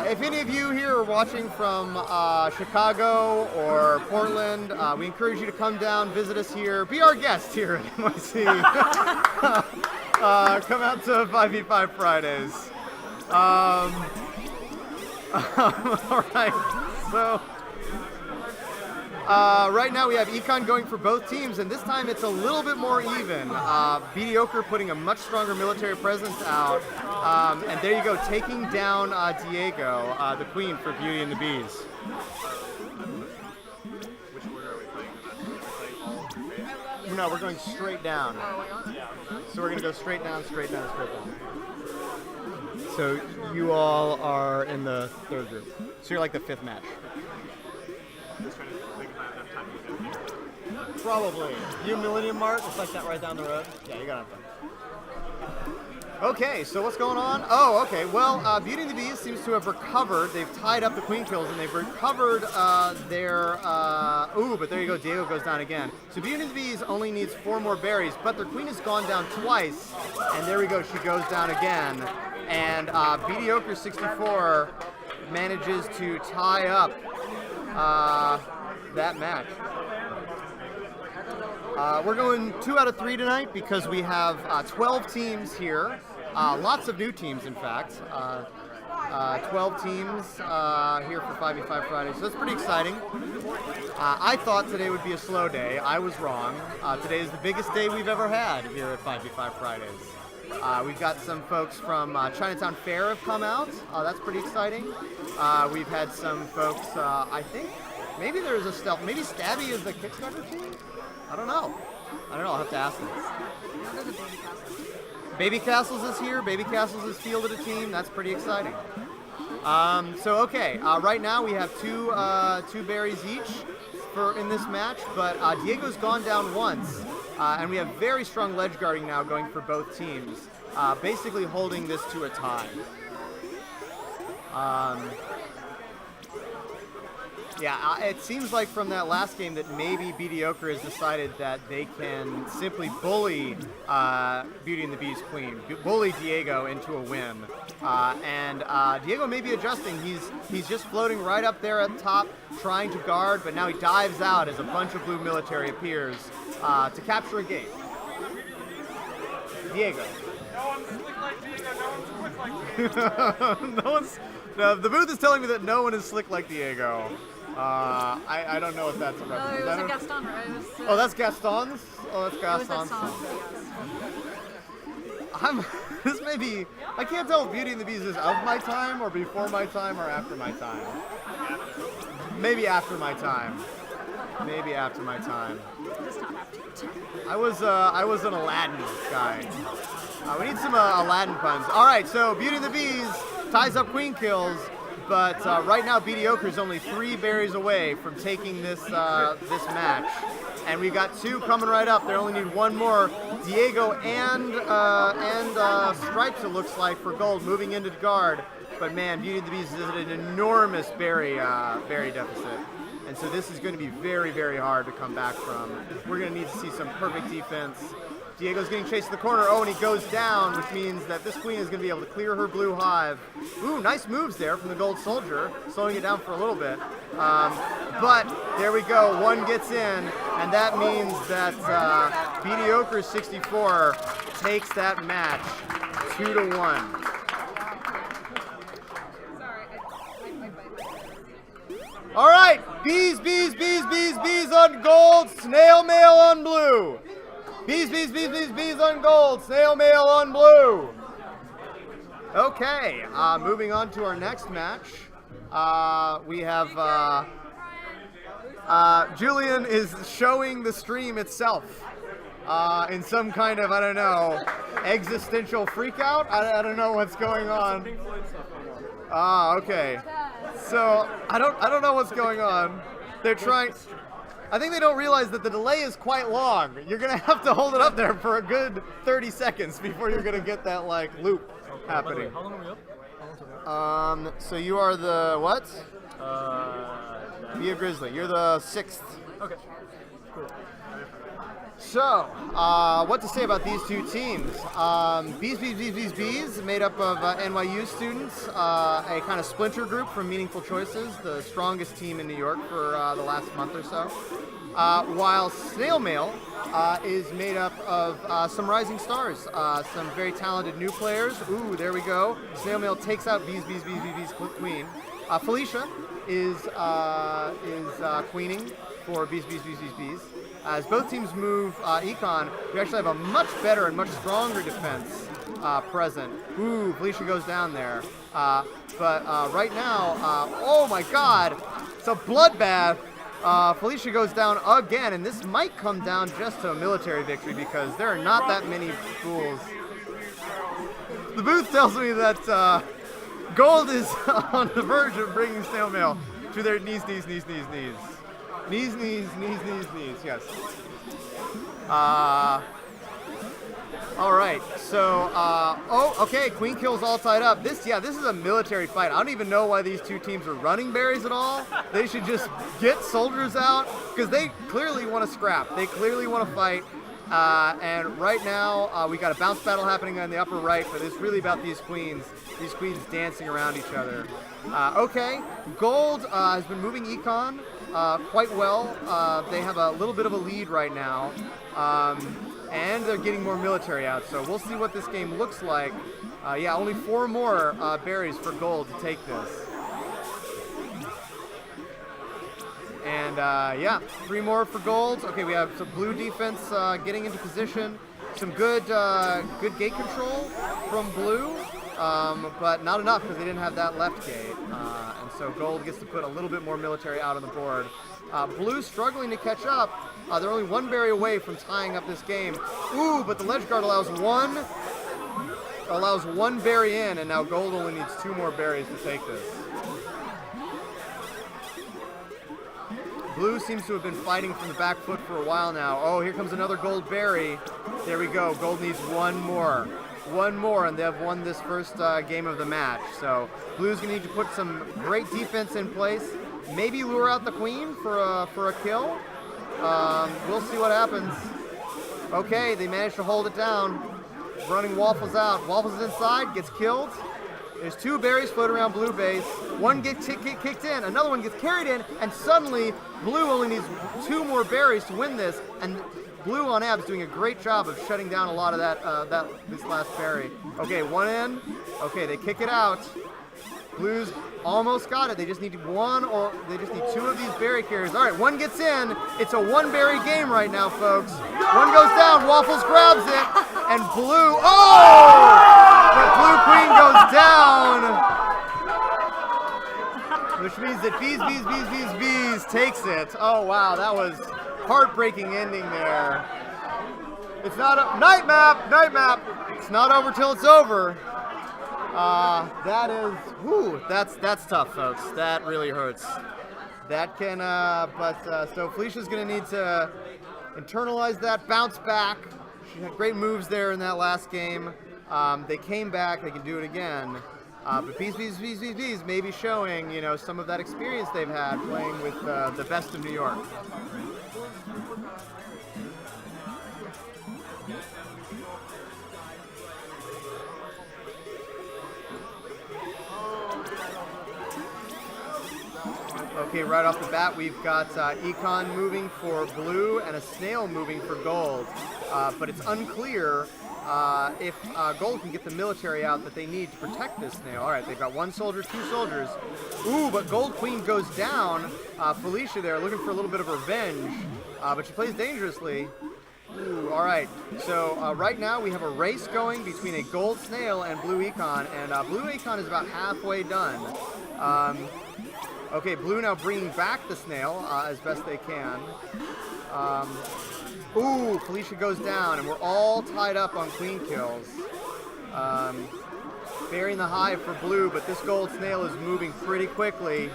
If any of you here are watching from Chicago or Portland, we encourage you to come down, visit us here, be our guest here at NYC. Come out to 5v5 Fridays. All right, so right now we have Econ going for both teams, and this time it's a little bit more even. Mediocre putting a much stronger military presence out, and there you go, taking down Diego, the queen for Beauty and the Bees. Which order are we playing? No, we're going straight down. So we're going to go straight down, straight down, straight down. So you all are in the 3rd group. So you're like the 5th match. Probably. You Millennium Mart, it's like that right down the road. Yeah, you got it. Okay, so what's going on? Oh, okay. Well, Beauty and the Beast seems to have recovered. They've tied up the Queen kills, and they've recovered their... Ooh, but there you go. Diego goes down again. So Beauty and the Beast only needs 4 more berries, but their Queen has gone down twice. And there we go. She goes down again. And Mediocre 64 manages to tie up that match. We're going 2 out of 3 tonight because we have 12 teams here. Lots of new teams, in fact. 12 teams here for 5v5 Friday, so that's pretty exciting. I thought today would be a slow day. I was wrong. Today is the biggest day we've ever had here at 5v5 Fridays. We've got some folks from Chinatown Fair have come out. That's pretty exciting. We've had some folks, I think, maybe there's a stealth. Maybe Stabby is the Kickstarter team? I don't know. I'll have to ask them. Baby Castles is here. Baby Castles has fielded a team. That's pretty exciting. Okay. Right now we have two berries each in this match, but Diego's gone down once, and we have very strong ledge guarding now going for both teams, basically holding this to a tie. Yeah, it seems like from that last game that maybe Mediocre has decided that they can simply bully Beauty and the Beast Queen, bully Diego into a win. And Diego may be adjusting. He's just floating right up there at the top, trying to guard, but now he dives out as a bunch of blue military appears to capture a game. Diego. The booth is telling me that no one is slick like Diego. I don't know if that's a reference. No, it was a Gaston, right? Oh, that's Gaston's? Oh, that's Gaston's. This may be, I can't tell if Beauty and the Beast is of my time or before my time or after my time. Maybe after my time. Maybe after my time. I was an Aladdin guy. We need some Aladdin puns. All right, so Beauty and the Beast ties up Queen kills, but right now Mediocre is only 3 berries away from taking this this match, and we've got 2 coming right up. They only need 1 more. Diego and Stripes, it looks like, for gold, moving into the guard. But man, Beauty and the Beast is at an enormous berry deficit. And so this is going to be very, very hard to come back from. We're going to need to see some perfect defense. Diego's getting chased to the corner. Oh, and he goes down, which means that this queen is going to be able to clear her blue hive. Ooh, nice moves there from the gold soldier, slowing it down for a little bit. But there we go. 1 gets in, and that means that Mediocre 64 takes that match 2-1. All right, bees on gold, snail mail on blue. Bees on gold, snail mail on blue. Okay, moving on to our next match. We have Julian is showing the stream itself in some kind of, I don't know, existential freakout. I don't know what's going on. Okay. So I don't know what's going on. They're trying. I think they don't realize that the delay is quite long. You're gonna have to hold it up there for a good 30 seconds before you're gonna get that like loop happening. How long are we up? So you are the what? Via Grizzly. You're the 6th. Okay. Cool. So, what to say about these 2 teams? Bees, made up of NYU students, a kind of splinter group from Meaningful Choices, the strongest team in New York for the last month or so. While Snail Mail is made up of some rising stars, some very talented new players. Ooh, there we go. Snail Mail takes out Bees Queen. Felicia is queening for Bees. As both teams move Econ, we actually have a much better and much stronger defense present. Ooh, Felicia goes down there. But right now, oh my god, it's a bloodbath. Felicia goes down again, and this might come down just to a military victory because there are not that many fools. The booth tells me that Gold is on the verge of bringing Snail Mail to their knees. Yes. All right, so, oh, okay, Queen Kill's all tied up. This is a military fight. I don't even know why these two teams are running berries at all. They should just get soldiers out, because they clearly want to scrap. They clearly want to fight. And right now, we got a bounce battle happening on the upper right, but it's really about these queens dancing around each other. Okay, Gold has been moving Econ quite well. They have a little bit of a lead right now. And they're getting more military out, so we'll see what this game looks like. Yeah, only 4 more berries for Gold to take this. And yeah, 3 more for Gold. Okay, we have some blue defense getting into position. Some good gate control from blue, but not enough because they didn't have that left gate. And so Gold gets to put a little bit more military out on the board. Blue struggling to catch up. They're only 1 berry away from tying up this game. Ooh, but the ledge guard allows one berry in, and now Gold only needs 2 more berries to take this. Blue seems to have been fighting from the back foot for a while now. Oh, here comes another Gold berry. There we go. Gold needs 1 more. 1 more, and they have won this first game of the match. So Blue's going to need to put some great defense in place. Maybe lure out the queen for a kill. We'll see what happens. Okay, they managed to hold it down. Running Waffles out. Waffles is inside, gets killed. There's 2 berries floating around Blue base. One gets kicked in, another one gets carried in, and suddenly Blue only needs 2 more berries to win this. And Blue on Ab's doing a great job of shutting down a lot of this last berry. Okay, 1 in. Okay, they kick it out. Blues almost got it. They just need 2 of these berry carriers. All right, 1 gets in. It's a 1 berry game right now, folks. 1 goes down. Waffles grabs it, and Blue. Oh! The Blue Queen goes down, which means that Bees takes it. Oh wow, that was heartbreaking ending there. It's not a night map. It's not over till it's over. That is, whoo, that's tough, folks. That really hurts. That can, so Felicia's gonna need to internalize that, bounce back. She had great moves there in that last game. They came back, they can do it again. But Bees may be showing, you know, some of that experience they've had playing with the best of New York. Okay, right off the bat, we've got Econ moving for Blue and a Snail moving for Gold. But it's unclear if Gold can get the military out that they need to protect this Snail. All right, they've got 1 soldier, 2 soldiers. Ooh, but Gold Queen goes down. Felicia there looking for a little bit of revenge, but she plays dangerously. Ooh, all right, so right now we have a race going between a Gold Snail and Blue Econ, and Blue Econ is about halfway done. Okay, Blue now bringing back the Snail as best they can. Ooh, Felicia goes down, and we're all tied up on queen kills. Burying the hive for Blue, but this Gold Snail is moving pretty quickly.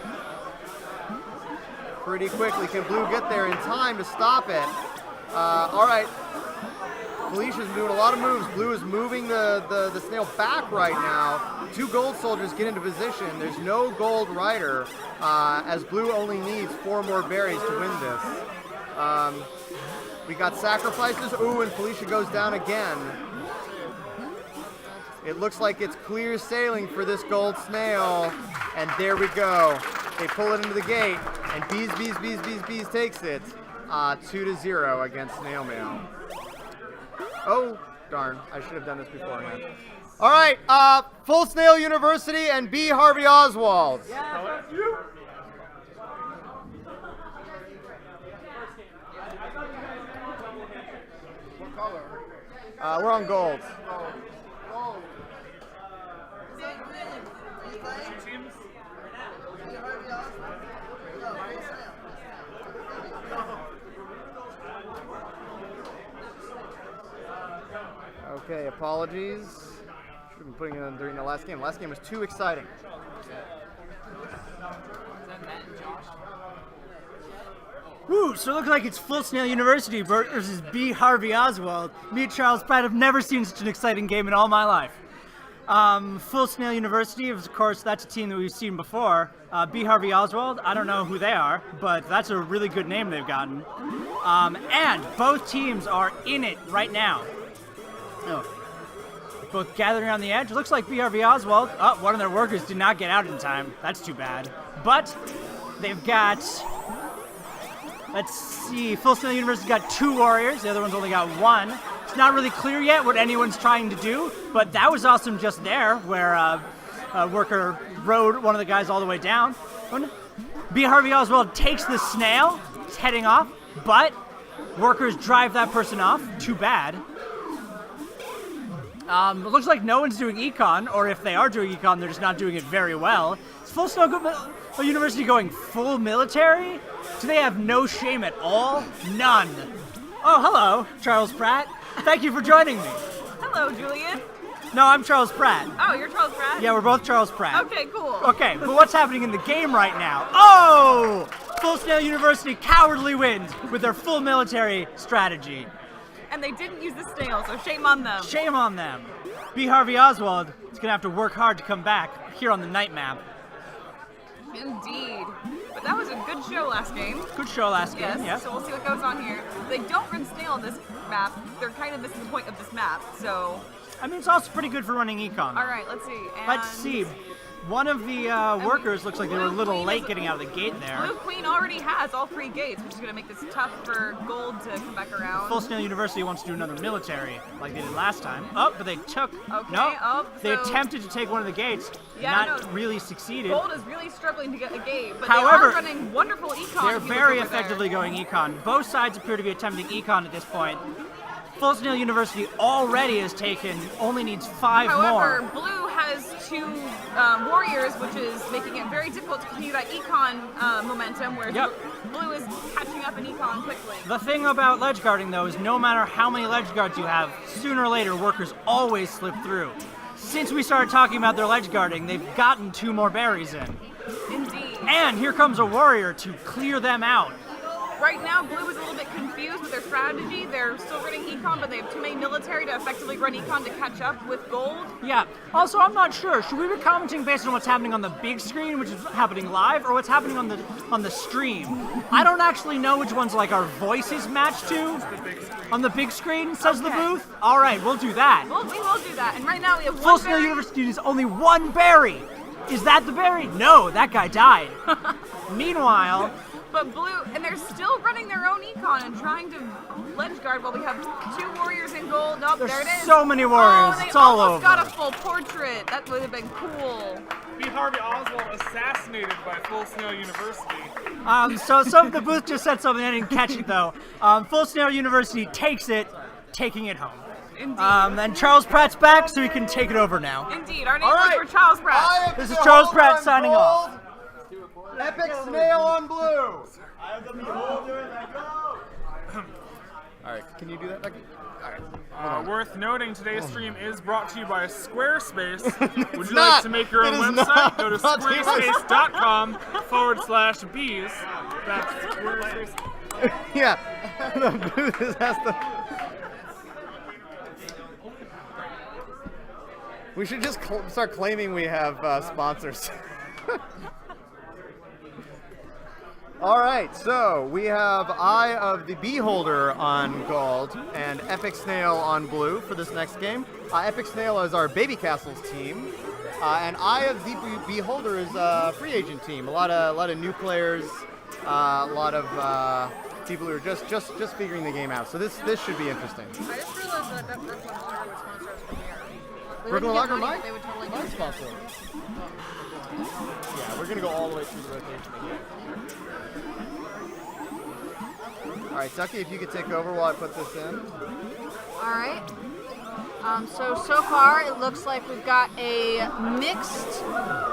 Can Blue get there in time to stop it? All right. Felicia's doing a lot of moves. Blue is moving the Snail back right now. 2 Gold soldiers get into position. There's no Gold rider, as Blue only needs 4 more berries to win this. We got sacrifices. Ooh, and Felicia goes down again. It looks like it's clear sailing for this Gold Snail. And there we go. They pull it into the gate, and Bees takes it 2-0 against Snail Mail. Oh, darn. I should have done this beforehand. All right, Full Snail University and B. Harvey Oswald. Yeah. What color? We're on Gold. Oh. Okay, apologies. Should have been putting it in during the last game. Last game was too exciting. Is that Matt and Josh? Woo, so it looks like it's Full Snail University versus B. Harvey Oswald. Me and Charles Pratt have never seen such an exciting game in all my life. Full Snail University, of course, that's a team that we've seen before. B. Harvey Oswald, I don't know who they are, but that's a really good name they've gotten. And both teams are in it right now. Oh. Both gathering on the edge. Looks like B. Harvey Oswald. Oh, one of their workers did not get out in time. That's too bad. But they've got... Let's see, Full Snail University's got 2 warriors, the other one's only got 1. It's not really clear yet what anyone's trying to do, but that was awesome just there, where a worker rode one of the guys all the way down. B. Harvey Oswald takes the snail, he's heading off, but workers drive that person off. Too bad. It looks like no one's doing econ, or if they are doing econ, they're just not doing it very well. Is Full Snail University going full military? Do they have no shame at all? None. Oh, hello, Charles Pratt. Thank you for joining me. Hello, Julian. No, I'm Charles Pratt. Oh, you're Charles Pratt? Yeah, we're both Charles Pratt. Okay, cool. Okay, but what's happening in the game right now? Oh! Full Snail University cowardly wins with their full military strategy. And they didn't use the snail, so shame on them. Shame on them. B. Harvey Oswald is going to have to work hard to come back here on the night map. Indeed. But that was a good show last game. Good show last game, yes. So we'll see what goes on here. They don't run snail on this map. They're kind of missing the point of this map, so... I mean, it's also pretty good for running econ. All right, let's see. And let's see. One of the workers looks like they were a little late getting out of the gate there. Blue Queen already has all 3 gates, which is going to make this tough for Gold to come back around. Full Snail University wants to do another military, like they did last time. Oh, but they took... Okay, no, they so attempted to take one of the gates, not really succeeded. Gold is really struggling to get a gate, but However, they are running wonderful econ. They're very effectively going econ. Both sides appear to be attempting econ at this point. Full Snail University already has taken, only needs 5 more. However, Blue has 2 warriors, which is making it very difficult to continue that econ momentum, whereas Blue is catching up in econ quickly. The thing about ledge guarding, though, is no matter how many ledge guards you have, sooner or later workers always slip through. Since we started talking about their ledge guarding, they've gotten 2 more berries in. Indeed. And here comes a warrior to clear them out. Right now, Blue is a little bit confused with their strategy. They're still running econ, but they have too many military to effectively run econ to catch up with Gold. Yeah. Also, I'm not sure. Should we be commenting based on what's happening on the big screen, which is happening live, or what's happening on the stream? I don't actually know which ones like our voices match to. On the big screen, says the booth. All right, we'll do that. We will do that. And right now we have Full one Snail berry. University is only 1 berry. Is that the berry? No, that guy died. Meanwhile. But Blue, and they're still running their own econ and trying to ledge guard while we have 2 warriors in Gold. Nope, there it is. So many warriors. Oh, It's all over. they almost got a full portrait. That would have been cool. B. Harvey Oswald assassinated by Full Snail University. So some of the booth just said something, I didn't catch it though. Full Snail University takes it, taking it home. Indeed. And Charles Pratt's back, so he can take it over now. Indeed, our name is for Charles Pratt. This is Charles Pratt signing off. Epic Snail on Blue. I am the beholder and I go. Alright, can you do that, Becky? Alright. Worth noting, today's stream is brought to you by Squarespace. Would you not. like to make your own It is website? not Go to brought to you by- squarespace.com/bees. That's Squarespace. Yeah, the booth has the... We should just start claiming we have sponsors. All right, so we have Eye of the Beholder on Gold and Epic Snail on Blue for this next game. Epic Snail is our Baby Castles team, and Eye of the Beholder is a free agent team. A lot of new players, a lot of people who are just figuring the game out. So this should be interesting. I just realized that Brooklyn Lager would sponsor us from here. Brooklyn Lager might? They would totally Might sponsor. Yeah, we're gonna go all the way through the rotation again. All right, Tucky, if you could take over while I put this in. All right. So far it looks like we've got a mixed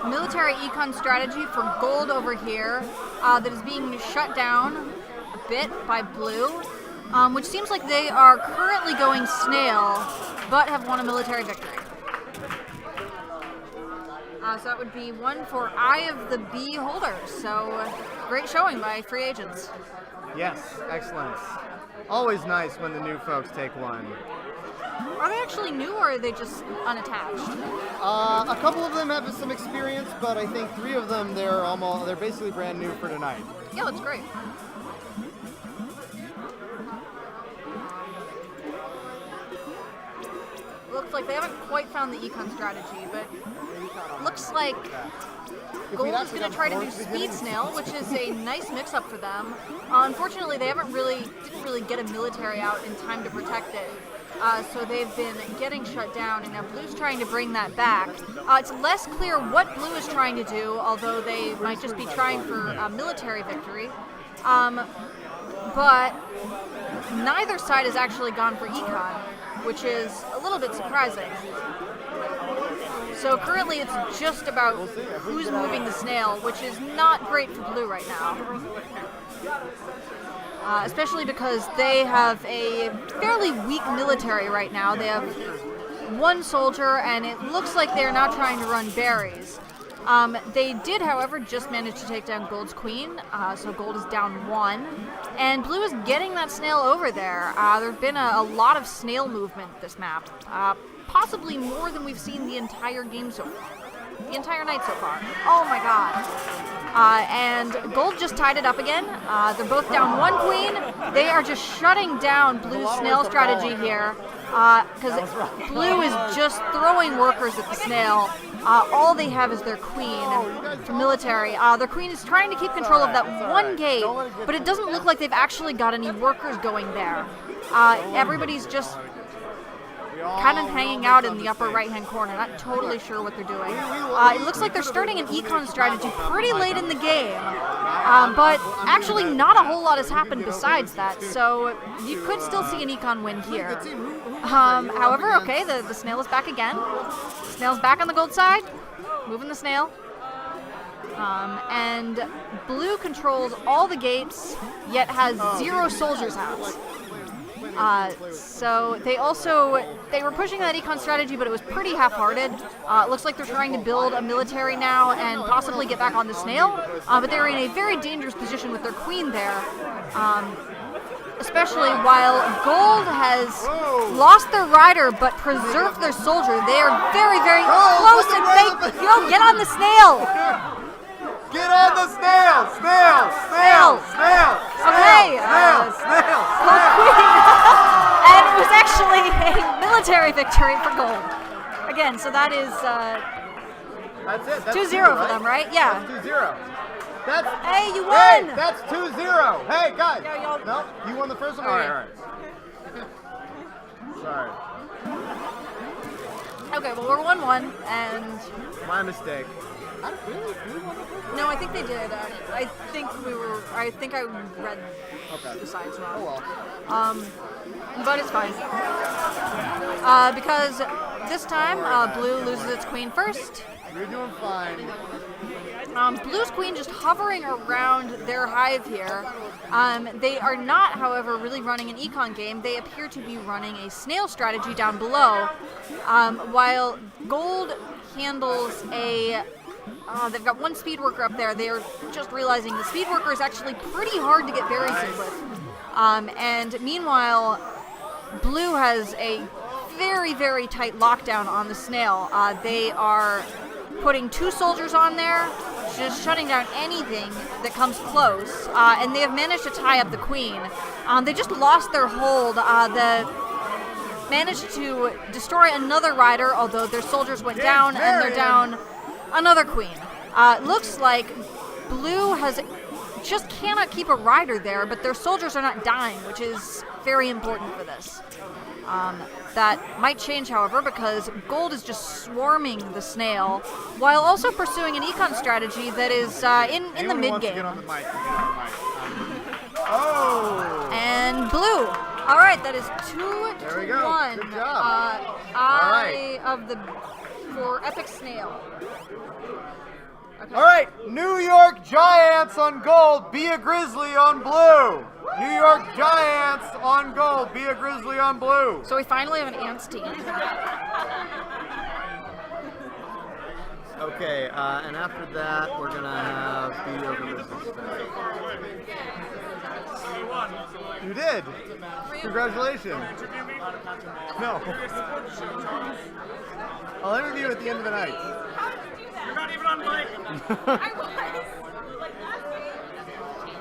military econ strategy for Gold over here that is being shut down a bit by Blue, which seems like they are currently going snail, but have won a military victory. So that would be one for Eye of the Beholder. So great showing by free agents. Yes, excellent. Always nice when the new folks take one. Are they actually new or are they just unattached? A couple of them have some experience, but I think 3 of them they're basically brand new for tonight. Yeah, that's great. Looks like they haven't quite found the econ strategy, but looks like Gold is going to try to do Speed Snail, which is a nice mix-up for them. Unfortunately, they didn't really get a military out in time to protect it. So they've been getting shut down, and now Blue's trying to bring that back. It's less clear what Blue is trying to do, although they might just be trying for military victory. But neither side has actually gone for econ, which is a little bit surprising. So currently it's just about who's moving the snail, which is not great for Blue right now. Especially because they have a fairly weak military right now. They have 1 soldier, and it looks like they're now trying to run berries. They did, however, just manage to take down Gold's queen, so Gold is down 1. And Blue is getting that snail over there. There have been a lot of snail movement this map, possibly more than we've seen the entire game so far. The entire night so far. Oh my god. And Gold just tied it up again. They're both down 1 queen. They are just shutting down Blue's snail strategy here, because Blue is just throwing workers at the snail. All they have is their queen for military. Their queen is trying to keep control of that 1 gate, but it doesn't look like they've actually got any workers going there. Everybody's just kind of hanging out in the upper right-hand corner, not totally sure what they're doing. It looks like they're starting an econ strategy pretty late in the game, but actually not a whole lot has happened besides that, so you could still see an econ win here. However, okay, the snail is back again. Snail's back on the Gold side, moving the snail. And Blue controls all the gates, yet has 0 soldiers out. So they were pushing that econ strategy, but it was pretty half-hearted. It looks like they're trying to build a military now and possibly get back on the snail, but they're in a very dangerous position with their queen there. Especially while Gold has lost their rider but preserved their soldier. They are very, very close and get on the snail! Get on the snail! Snail! Snail! Snail! Okay! Snail! And it was actually a military victory for Gold. Again, so that is that's it. That's 2-0 for them, right? Yeah. That's 2-0. Hey, you won! Hey, that's 2-0. Hey, guys. No, you won the first one. All right. Sorry. Okay, well, we're 1-1, and my mistake. No, I think they did. I think I read the sides wrong. Oh well. But it's fine. Because this time, Blue loses its queen first. You're doing fine. Blue's queen just hovering around their hive here. They are not, however, really running an econ game. They appear to be running a snail strategy down below, while Gold handles a... they've got 1 speed worker up there. They are just realizing the speed worker is actually pretty hard to get berries in with. And meanwhile, Blue has a very, very tight lockdown on the snail. They are putting 2 soldiers on there, just shutting down anything that comes close, and they have managed to tie up the queen. They just lost their hold. They managed to destroy another rider, although their soldiers went down, and they're down another queen. Looks like Blue just cannot keep a rider there, but their soldiers are not dying, which is very important for this. That might change, however, because Gold is just swarming the snail, while also pursuing an econ strategy that is in the mid-game. And Blue. All right, that is 2-1. Good job. For Epic Snail. Okay. All right, New York Giants on Gold, be a Grizzly on Blue. New York Giants on Gold, be a Grizzly on Blue. So we finally have an Ants team. Okay, and after that, we're gonna have the over business. You did! Congratulations! No. I'll interview you at the end of the night. You're not even on mic. I was. Like last game.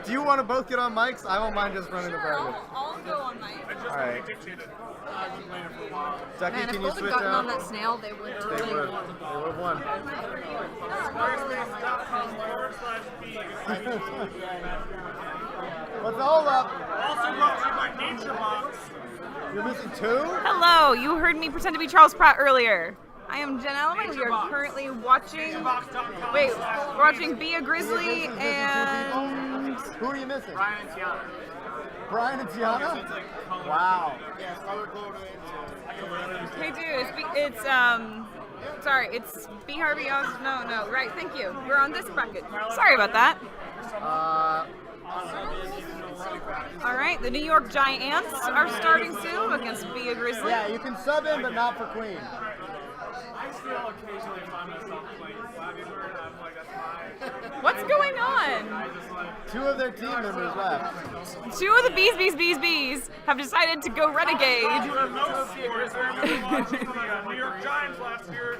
Do you want to both get on mics? I won't mind just running the Sure, bracket. I'll go on mic. Alright. Ducky, Man, if can you Gold had switch gotten on out? that snail, they would They totally. would. They would have won. What's the hold up? Also brought to you by Nature Box. You're missing two? Hello, you heard me pretend to be Charles Pratt earlier. I am Jen Elman. We are currently watching. Wait, we're watching Be a Grizzly and. Who are you missing? Brian and Tiana. Brian and Tiana? Wow. Hey, dude, it's sorry, it's B Harvey Oz. No, right. Thank you. We're on this bracket. Sorry about that. All right, the New York Giants are starting soon against Be a Grizzly. Yeah, you can sub in, but not for Queen. I still occasionally find myself playing Flappy Bird. I'm like, that's my. What's going on? Two of their team members left. Two of the bees have decided to go renegade. You have no scores. I remember watching the New York Giants last year.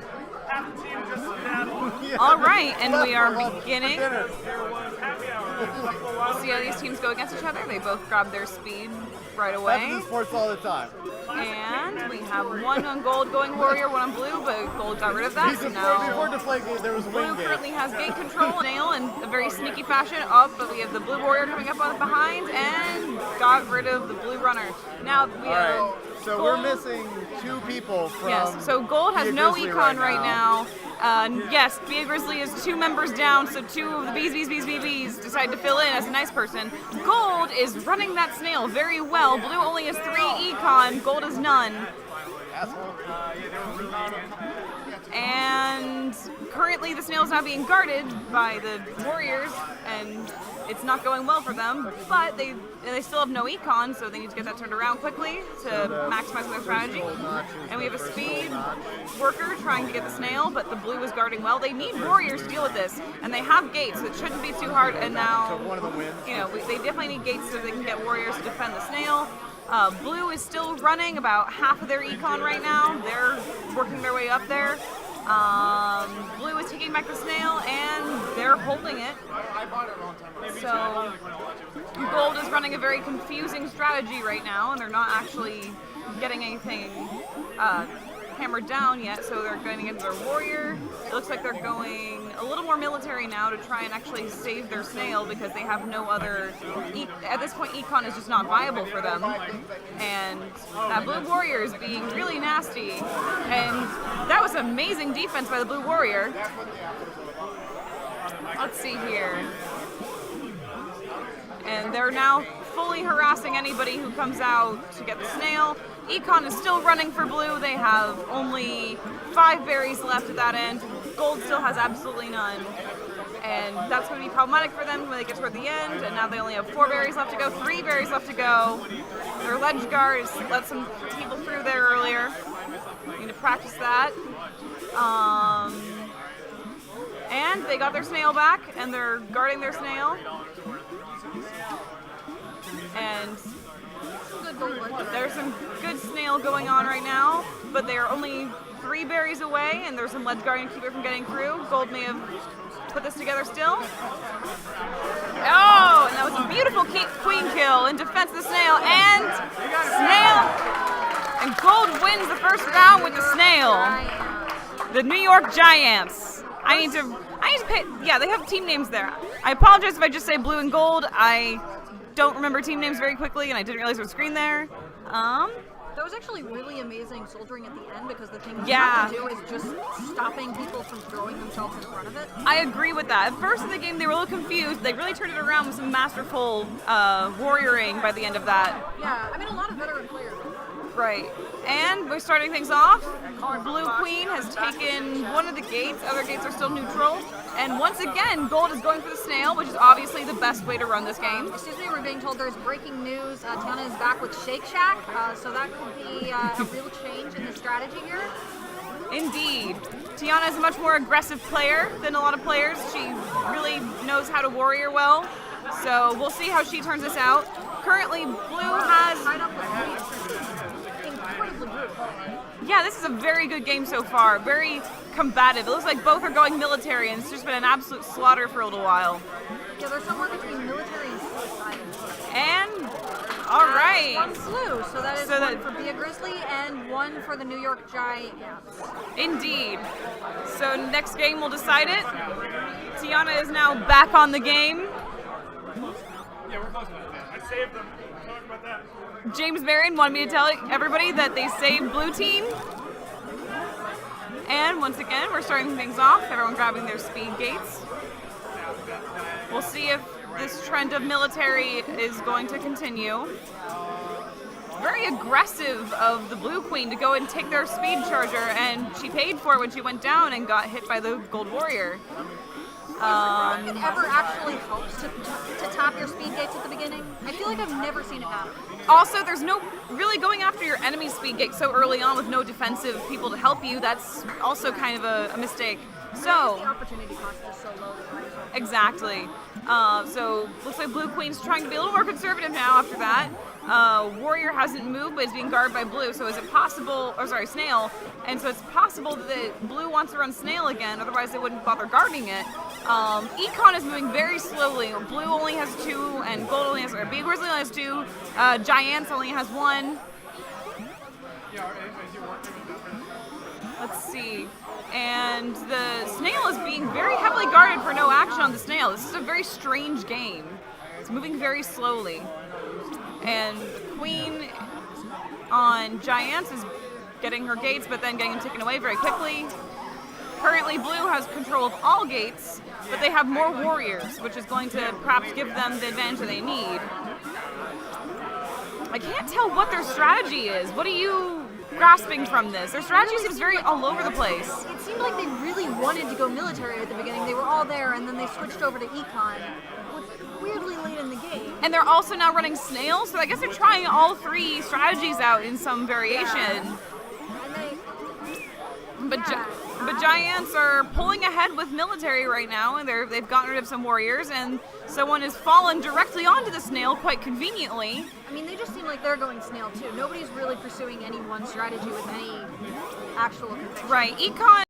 Half the team just skedaddled. All right, and we are beginning. There was happy hour. See how these teams go against each other? They both grab their speed right away. Happens in sports all the time. And we have one on gold going warrior, one on blue, but gold got rid of that. So now Before Deflategate, there was blue Wingate. currently has gate control, nail in a very sneaky fashion up, but we have the blue warrior coming up on behind and got rid of the blue runner. Now we have Alright, so gold. we're missing two people from. Yes, so gold has Be a no Grizzly econ right now. Yes, Be a Grizzly is 2 members down, so 2 of the bees decide to fill in as a nice person. Gold is running that snail very well. Blue only has 3 econ, gold has none. And currently the snail is now being guarded by the warriors, and it's not going well for them, but they still have no econ, so they need to get that turned around quickly to maximize their strategy. And we have a speed worker trying to get the snail, but the blue is guarding well. They need warriors to deal with this, and they have gates, so it shouldn't be too hard. And now, So one of them wins. you know, they definitely need gates so they can get warriors to defend the snail. Blue is still running about half of their econ right now. They're working their way up there. Blue is taking back the snail, and they're holding it. So gold is running a very confusing strategy right now, and they're not actually getting anything hammered down yet, so they're going to get their warrior. It looks like they're going a little more military now to try and actually save their snail because they have no other... At this point, econ is just not viable for them. And that blue warrior is being really nasty. And that was amazing defense by the blue warrior. Let's see here. And they're now fully harassing anybody who comes out to get the snail. Econ is still running for blue. They have only 5 berries left at that end. Gold still has absolutely none. And that's going to be problematic for them when they get toward the end. And now they only have 4 berries left to go, 3 berries left to go. Their ledge guard has let some people through there earlier. We need to practice that. And they got their snail back, and they're guarding their snail. And there's some good snail going on right now, but they are only 3 berries away, and there's some ledge guarding to keep it from getting through. Gold may have put this together still. Oh, and that was a beautiful queen kill in defense of the snail, and snail, and gold wins the first round with the snail. The New York Giants. I need to pay, yeah, they have team names there. I apologize if I just say blue and gold. I don't remember team names very quickly, and I didn't realize there was a screen there. That was actually really amazing soldiering at the end because the thing you Yeah. have to do is just stopping people from throwing themselves in front of it. I agree with that. At first in the game, they were a little confused. They really turned it around with some masterful warrioring by the end of that. Yeah, I mean a lot of veteran players. Right. And we're starting things off. Blue Queen has taken one of the gates. Other gates are still neutral. And once again, gold is going for the snail, which is obviously the best way to run this game. Excuse me, we're being told there's breaking news. Tiana is back with Shake Shack, so that could be a real change in the strategy here. Indeed. Indeed. Tiana is a much more aggressive player than a lot of players. She really knows how to warrior well. So we'll see how she turns this out. Currently, Blue has... Yeah, this is a very good game so far. Very combative. It looks like both are going military, and it's just been an absolute slaughter for a little while. Yeah, there's somewhere between military and suicide. And, all right. One flew, so that is one for Bia Grizzly and one for the New York Giants. Indeed. So next game will decide it. Tiana is now back on the game. Yeah, we're close enough. I saved them. Talk about that. James Marion wanted me to tell everybody that they saved Blue Team. And once again, we're starting things off. Everyone grabbing their speed gates. We'll see if this trend of military is going to continue. Very aggressive of the Blue Queen to go and take their speed charger, and she paid for it when she went down and got hit by the Gold Warrior. It ever actually helps to tap your speed gates at the beginning? I feel like I've never seen it happen. Also, there's no really going after your enemy speed gate so early on with no defensive people to help you. That's also kind of a mistake. So the opportunity cost is so low. exactly. So looks like Blue Queen's trying to be a little more conservative now after that. Warrior hasn't moved, but is being guarded by Blue. So is it possible, or sorry, Snail, and so it's possible that Blue wants to run Snail again, otherwise they wouldn't bother guarding it. Econ is moving very slowly. Blue only has 2, and Gold only has, or Big Grizzly only has 2. Giants only has 1. Let's see. And the Snail is being very heavily guarded for no action on the Snail. This is a very strange game. It's moving very slowly. And Queen on Giants is getting her gates, but then getting them taken away very quickly. Currently, Blue has control of all gates, but they have more warriors, which is going to perhaps give them the advantage that they need. I can't tell what their strategy is. What are you grasping from this? Their strategy seems very all over the place. It seemed like they really wanted to go military at the beginning. They were all there, and then they switched over to Econ, weirdly late in the game. And they're also now running Snail, so I guess they're trying all 3 strategies out in some variation. Yeah. But Giants are pulling ahead with military right now, and they've gotten rid of some warriors, and someone has fallen directly onto the Snail quite conveniently. I mean, they just seem like they're going Snail too. Nobody's really pursuing any one strategy with any actual conviction. Right, Econ